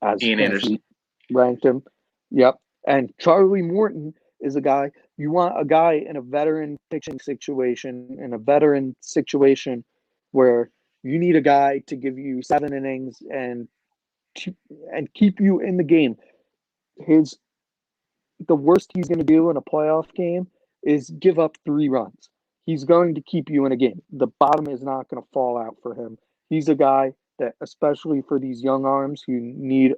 as Ian Anderson. fantasy ranked him. Yep. And Charlie Morton is a guy, you want a guy in a veteran pitching situation, in a veteran situation where you need a guy to give you 7 innings and keep you in the game. The worst he's going to do in a playoff game is give up 3 runs. He's going to keep you in a game. The bottom is not going to fall out for him. He's a guy that, especially for these young arms who need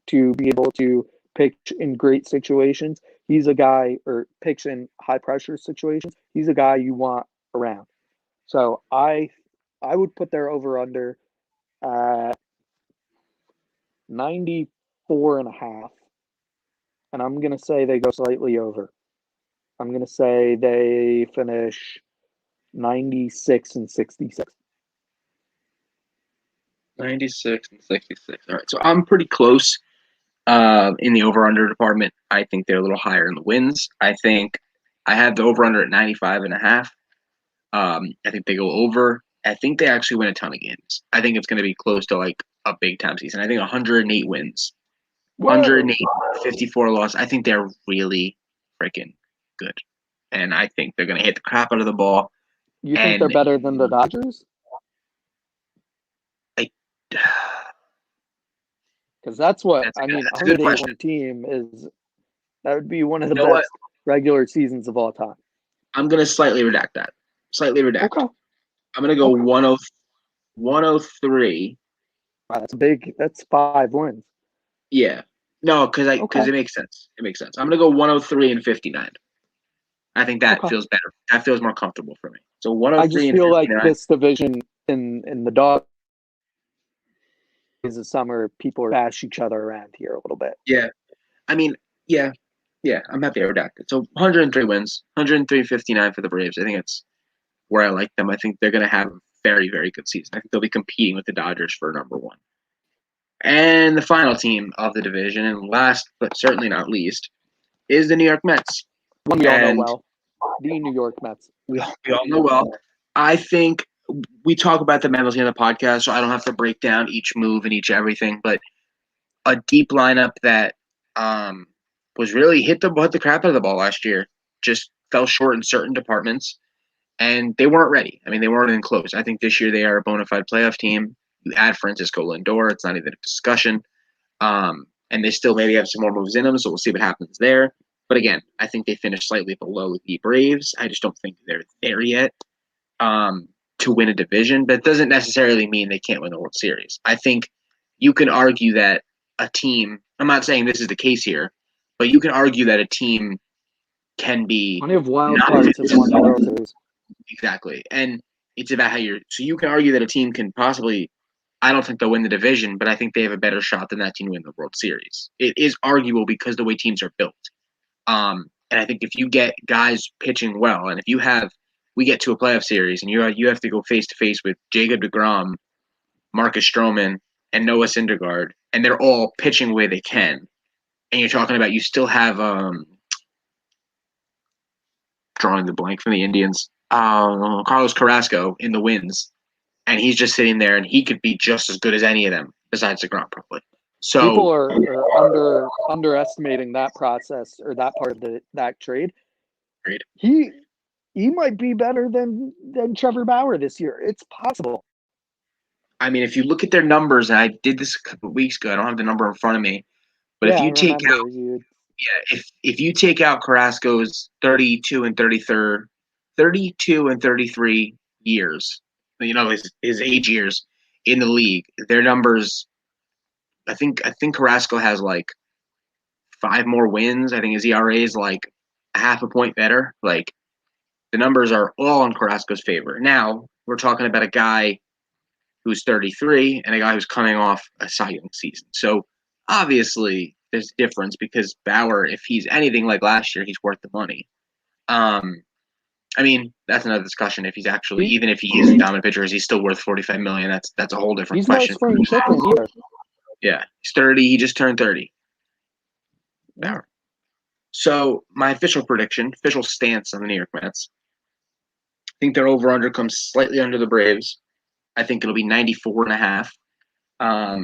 to be able to pitch in great situations, he's a guy, or pitch in high pressure situations, he's a guy you want around. So I would put their over under at 94.5, and I'm going to say they go slightly over. I'm going to say they finish 96 and 66. 96 and 66. All right, so I'm pretty close in the over-under department. I think they're a little higher in the wins. I think I have the over-under at 95.5. I think they go over. I think they actually win a ton of games. I think it's going to be close to like a big-time season. I think 108 wins. Whoa. 108, 54 loss. I think they're really freaking good. And I think they're going to hit the crap out of the ball. You think they're better than the Dodgers? Because that's what that's I mean. That's a good 108 question. Team is that would be one of the best regular seasons of all time. I'm going to slightly redact that. Okay. I'm going to go 103. Wow, that's big. That's 5 wins. Yeah. No, because it makes sense. It makes sense. I'm going to go 103 and 59. I think that feels better. That feels more comfortable for me. So 103 I just feel like this division in the dog is the summer, people are bash each other around here a little bit. Yeah. I mean, yeah. I'm happy I redacted. So 103 wins, 103-59 for the Braves. I think it's where I like them. I think they're going to have a very, very good season. I think they'll be competing with the Dodgers for number 1. And the final team of the division, and last but certainly not least, is the New York Mets. One we all know well. The New York Mets. We all know well. I think we talk about the Mets in the podcast, so I don't have to break down each move and each everything, but a deep lineup that was really hit the crap out of the ball last year, just fell short in certain departments, and they weren't ready. I mean, they weren't even close. I think this year they are a bona fide playoff team. You add Francisco Lindor, it's not even a discussion. And they still maybe have some more moves in them, so we'll see what happens there. But again, I think they finished slightly below the Braves. I just don't think they're there yet to win a division. But it doesn't necessarily mean they can't win the World Series. I think you can argue that a team – I'm not saying this is the case here, but you can argue that a team can be – Plenty of wild cards have won the World Series. Exactly. And it's about how you're – so you can argue that a team can possibly – I don't think they'll win the division, but I think they have a better shot than that team to win the World Series. It is arguable because the way teams are built. And I think if you get guys pitching well, and if we get to a playoff series and you have to go face to face with Jacob deGrom, Marcus Stroman, and Noah Syndergaard, and they're all pitching the way they can, and you're talking about you still have drawing the blank from the Indians, Carlos Carrasco in the wins. And he's just sitting there, and he could be just as good as any of them, besides DeGrom, probably. So people are underestimating that process or that part of that trade. Great. He might be better than Trevor Bauer this year. It's possible. I mean, if you look at their numbers, and I did this a couple of weeks ago, I don't have the number in front of me, but if Yeah, I you take remember out, you. yeah, if you take out Carrasco's 32 and 33, 32 and 33 years, his age years in the league, their numbers. I think Carrasco has like 5 more wins. I think his ERA is like a half a point better. Like the numbers are all in Carrasco's favor. Now we're talking about a guy who's 33 and a guy who's coming off a Cy Young season. So obviously there's a difference because Bauer, if he's anything like last year, he's worth the money. Um, I mean, that's another discussion. If he's actually, He, even if he is a dominant pitcher, is he still worth 45 million? That's a whole different he's no question. spring chicken either. Yeah, he's 30. He just turned 30. Yeah. Bauer. So my official prediction, official stance on the New York Mets. I think their over under comes slightly under the Braves. I think it'll be 94 and a half. I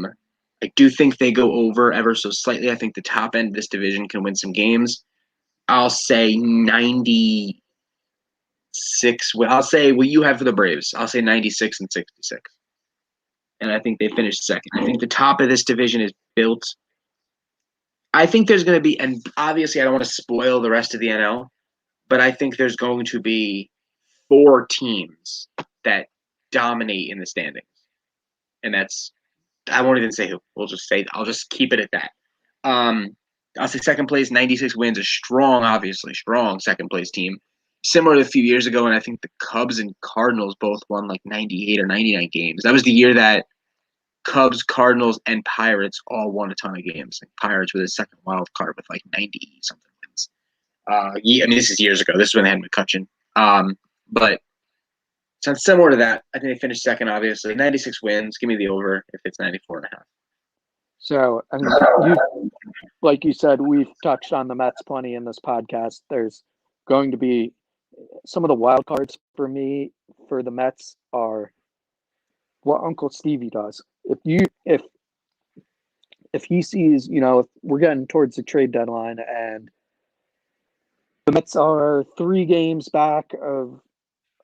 do think they go over ever so slightly. I think the top end of this division can win some games. I'll say 96. I'll say what you have for the Braves. I'll say 96 and 66. And I think they finished second. I think the top of this division is built. I think there's going to be, and obviously I don't want to spoil the rest of the NL, but I think there's going to be 4 teams that dominate in the standings. And that's, I won't even say who. I'll just keep it at that. I'll say second place, 96 wins, a strong, obviously strong second place team. Similar to a few years ago, and I think the Cubs and Cardinals both won like 98 or 99 games. That was the year that Cubs, Cardinals, and Pirates all won a ton of games. Like Pirates were the second wild card with like 90 something wins. I mean, this is years ago. This is when they had McCutcheon. But sounds similar to that. I think they finished second, obviously. 96 wins. Give me the over if it's 94 and a half. So, I mean, like you said, we've touched on the Mets plenty in this podcast. There's going to be some of the wild cards for me for the Mets are what Uncle Stevie does. If he sees, if we're getting towards the trade deadline and the Mets are 3 games back of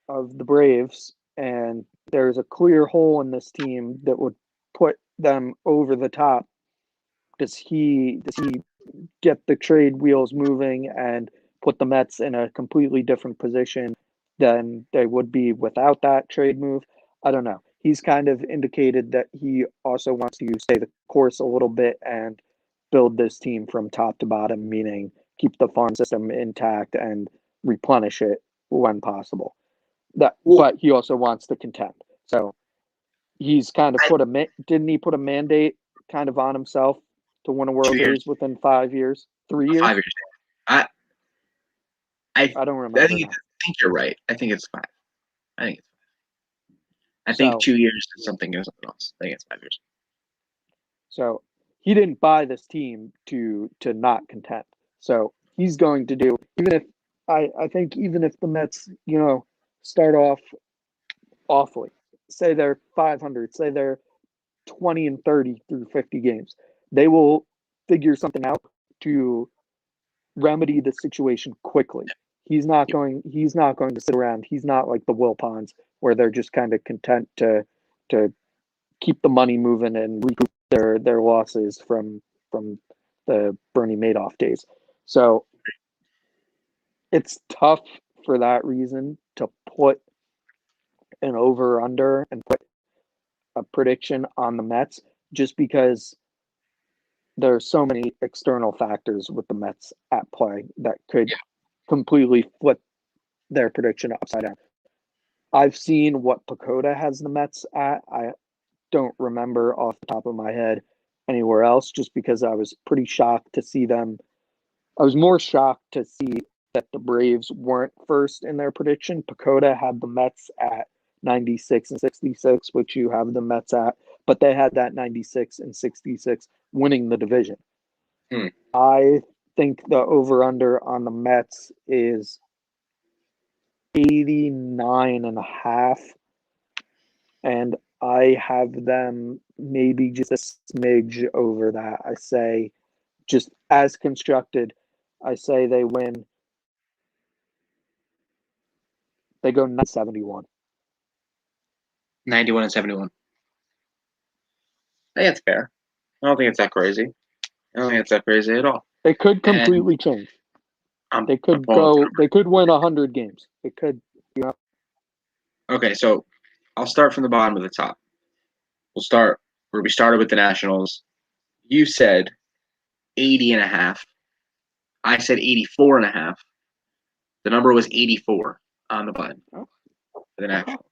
the Braves and there's a clear hole in this team that would put them over the top, does he get the trade wheels moving and put the Mets in a completely different position than they would be without that trade move? I don't know. He's kind of indicated that he also wants to stay the course a little bit and build this team from top to bottom, meaning keep the farm system intact and replenish it when possible. But he also wants to contend. So he's kind of didn't he put a mandate kind of on himself to win a World Series within 5 years, 3 years? 5 years. I don't remember. I think you're right. I think it's 5. I think 2 years is something else. I think it's 5 years. So he didn't buy this team to not contend. So he's going to do, even if I think even if the Mets, start off awfully, say they're 500, say they're 20 and 30 through 50 games, they will figure something out to remedy the situation quickly. He's not going to sit around. He's not like the Wilpons where they're just kind of content to keep the money moving and recoup their losses from the Bernie Madoff days. So it's tough for that reason to put an over under and put a prediction on the Mets just because there are so many external factors with the Mets at play that could completely flip their prediction upside down. I've seen what Pacoda has the Mets at. I don't remember off the top of my head anywhere else just because I was pretty shocked to see them. I was more shocked to see that the Braves weren't first in their prediction. Pacoda had the Mets at 96 and 66, which you have the Mets at, but they had that 96 and 66 winning the division. I think the over-under on the Mets is 89 and a half, and I have them maybe just a smidge over that. I say, just as constructed, I say they win. They go 71. 91 and 71. I think it's fair. I don't think it's that crazy. I don't think it's that crazy at all. It could And completely change. I'm They could pulling. go. They could win 100 games. It could. You know, Okay, so I'll start from the bottom to the top. We'll start where we started with the Nationals. You said 80 and a half. I said 84 and a half. The number was 84 on the button oh, for the okay, Nationals.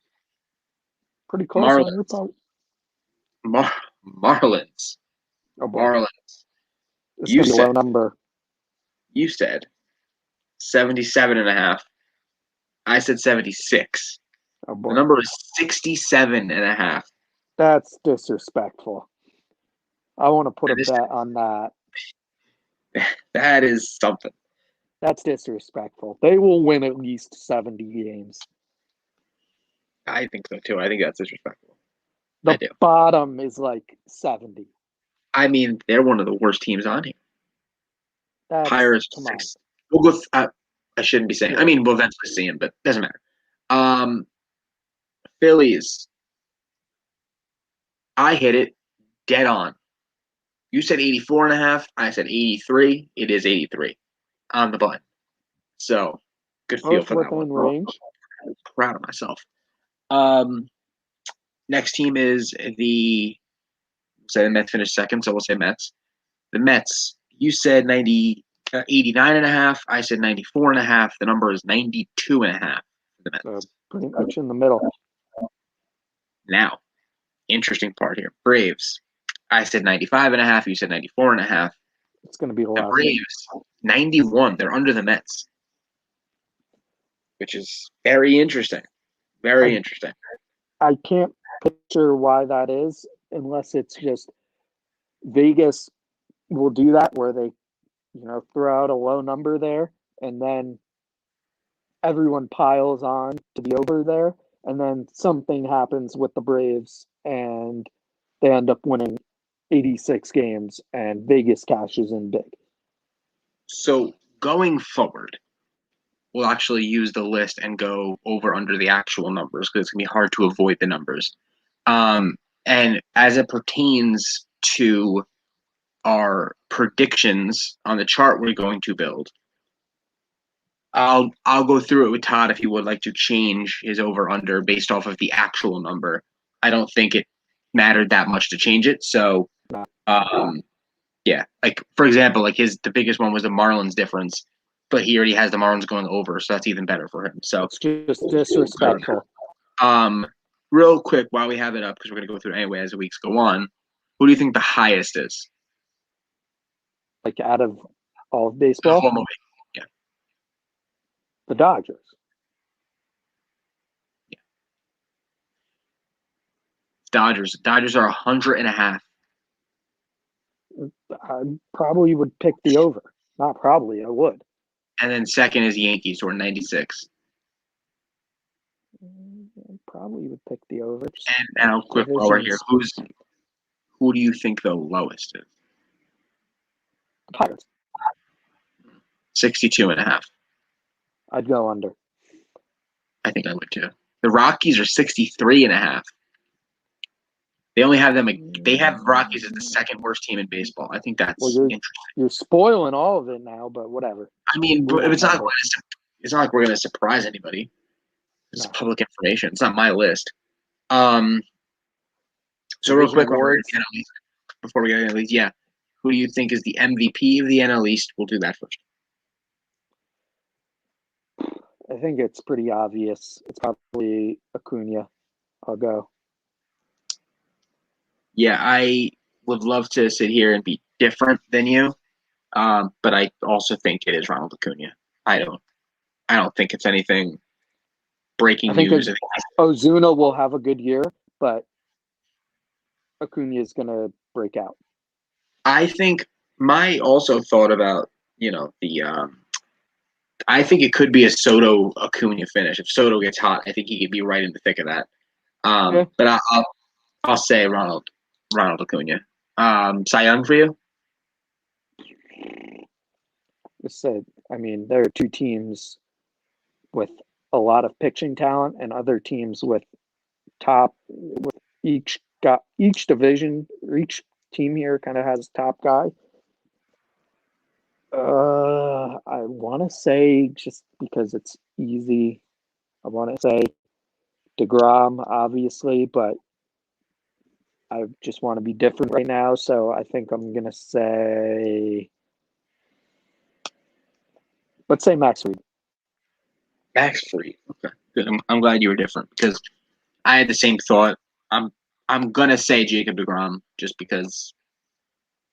pretty close on your Marlins. part. Mar- Marlins. Oh boy, Marlins. it's You gonna be a said low number. you said 77 and a half. I said 76. Oh The boy, number is 67 and a half. that's disrespectful. I want to put a And this bet on that. that is something. That's disrespectful. They will win at least 70 games. I think so too. I think that's disrespectful. I The do. bottom is like 70. I mean, they're one of the worst teams on here. That's Pirates come on. 6. We'll go. I shouldn't be saying. I Yeah, mean, we'll eventually see him, but doesn't matter. Um, Phillies. I hit it dead on. You said 84 and a half. I said 83. It is 83 on the button. So good feel both for that one. within range. I'm proud of myself. Um, next team is the. Say the Mets finished second, so we'll say Mets. The Mets. You said 89 and a half. I said 94 and a half. The number is 92 and a half for the So Mets. pretty much in the middle. Now, interesting part here. Braves. I said 95 and a half. You said 94 and a half. It's going to be The less. Braves, 91. They're under the Mets, which is very interesting. Very I interesting. I can't picture why that is unless it's just Vegas will do that where they, throw out a low number there and then everyone piles on to be over there and then something happens with the Braves and they end up winning 86 games and Vegas cashes in big. So going forward, we'll actually use the list and go over under the actual numbers because it's gonna be hard to avoid the numbers. And as it pertains to our predictions on the chart we're going to build, I'll go through it with Todd if he would like to change his over under based off of the actual number. I don't think it mattered that much to change it. So um yeah, like for example, like the biggest one was the Marlins difference, but he already has the Marlins going over, so that's even better for him. So It's just disrespectful. um real quick while we have it up, because we're gonna go through it anyway as the weeks go on, who do you think the highest is? Like out of all of Home baseball, away. Yeah. the Dodgers. Yeah. Dodgers. Dodgers are 100 and a half. I probably would pick the over. Not probably, I would. And then second is Yankees, who are 96. Probably would pick the over. And now, quick while we're here, Divisions. who do you think the lowest is? Pirates. 62 and a half. I'd go under. I think I would too. The Rockies are 63 and a half. They only have them. They have Rockies as the second worst team in baseball. I think that's Well, interesting. you're spoiling all of it now, but whatever. I mean, We but it's won't not. know. It's not like we're going to surprise anybody. It's No. public information. It's not my list. So real Division quick, while we're in awards. the NL East, before we get into NL East, yeah, who do you think is the MVP of the NL East? We'll do that first. I think it's pretty obvious. It's probably Acuna. I'll go. Yeah, I would love to sit here and be different than you, but I also think it is Ronald Acuna. I don't. I don't think it's anything breaking I think news. Ozuna will have a good year, but Acuna is going to break out. I think my also thought about the I think it could be a Soto Acuna finish. If Soto gets hot, I think he could be right in the thick of that. Yeah. But I'll say Ronald Acuna. Cy Young for you? Just said, I mean, there are two teams with a lot of pitching talent and other teams with each division each team here kind of has a top guy. I want to say, just because it's easy, I want to say DeGrom, obviously, but I just want to be different right now, so I think I'm gonna say, let's say Max Fried. Max Fried. Okay, good. I'm glad you were different because I had the same thought. I'm gonna say Jacob DeGrom just because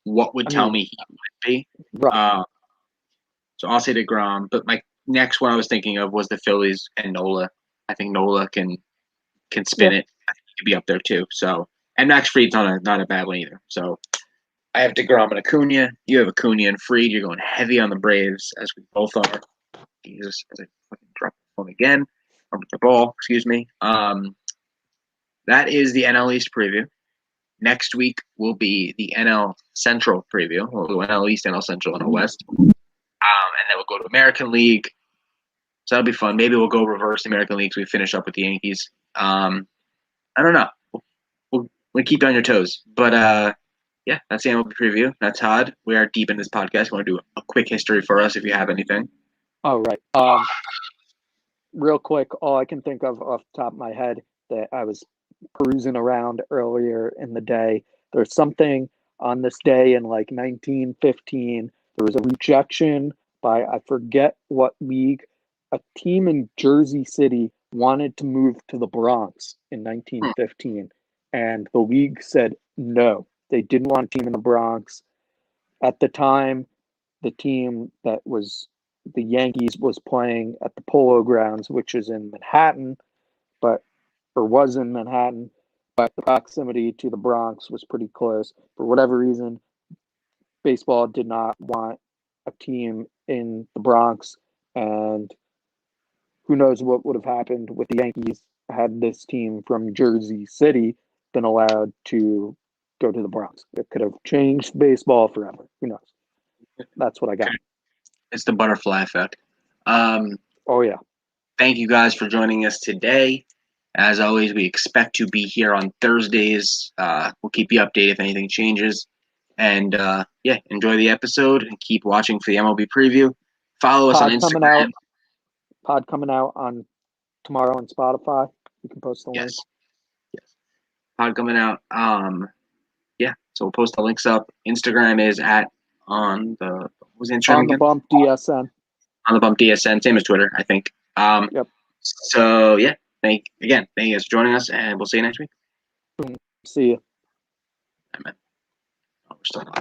what would I tell mean, me he would be. right. So I'll say DeGrom. But my next one I was thinking of was the Phillies and Nola. I think Nola can spin Yeah. it. I think he could be up there too. So and Max Fried's not a bad one either. So I have DeGrom and Acuna. You have Acuna and Fried. You're going heavy on the Braves as we both are. Jesus, as I fucking drop the phone again. Or the ball, excuse me. That is the NL East preview. Next week will be the NL Central preview. We'll go NL East, NL Central, NL West. And then we'll go to American League. So that'll be fun. Maybe we'll go reverse American League so we finish up with the Yankees. I don't know. We'll keep you on your toes. But yeah, that's the MLB preview. That's Todd. We are deep in this podcast. We want to do a quick history for us if you have anything. Oh, right. Real quick, all I can think of off the top of my head that I was perusing around earlier in the day, there's something on this day in like 1915. There was a rejection by, I forget what league. A team in Jersey City wanted to move to the Bronx in 1915, and the league said no. They didn't want a team in the Bronx. At the time, the team that was the Yankees was playing at the Polo Grounds, which is in Manhattan, but or was in Manhattan, but the proximity to the Bronx was pretty close. For whatever reason, baseball did not want a team in the Bronx, and who knows what would have happened with the Yankees had this team from Jersey City been allowed to go to the Bronx. It could have changed baseball forever. Who knows? That's what I got. It's the butterfly effect. Oh, yeah. Thank you guys for joining us today. As always, we expect to be here on Thursdays. We'll keep you updated if anything changes. And yeah, enjoy the episode and keep watching for the MLB preview. Follow us on Instagram. Pod coming out on tomorrow on Spotify. You can post the link. Yes. Pod coming out. Yeah. So we'll post the links up. Instagram is at on the Instagram on the again? bump DSN. On the bump DSN, same as Twitter, I think. Yep. So yeah, thank you guys for joining us, and we'll see you next week. See you. Amen. Oh, we're still not.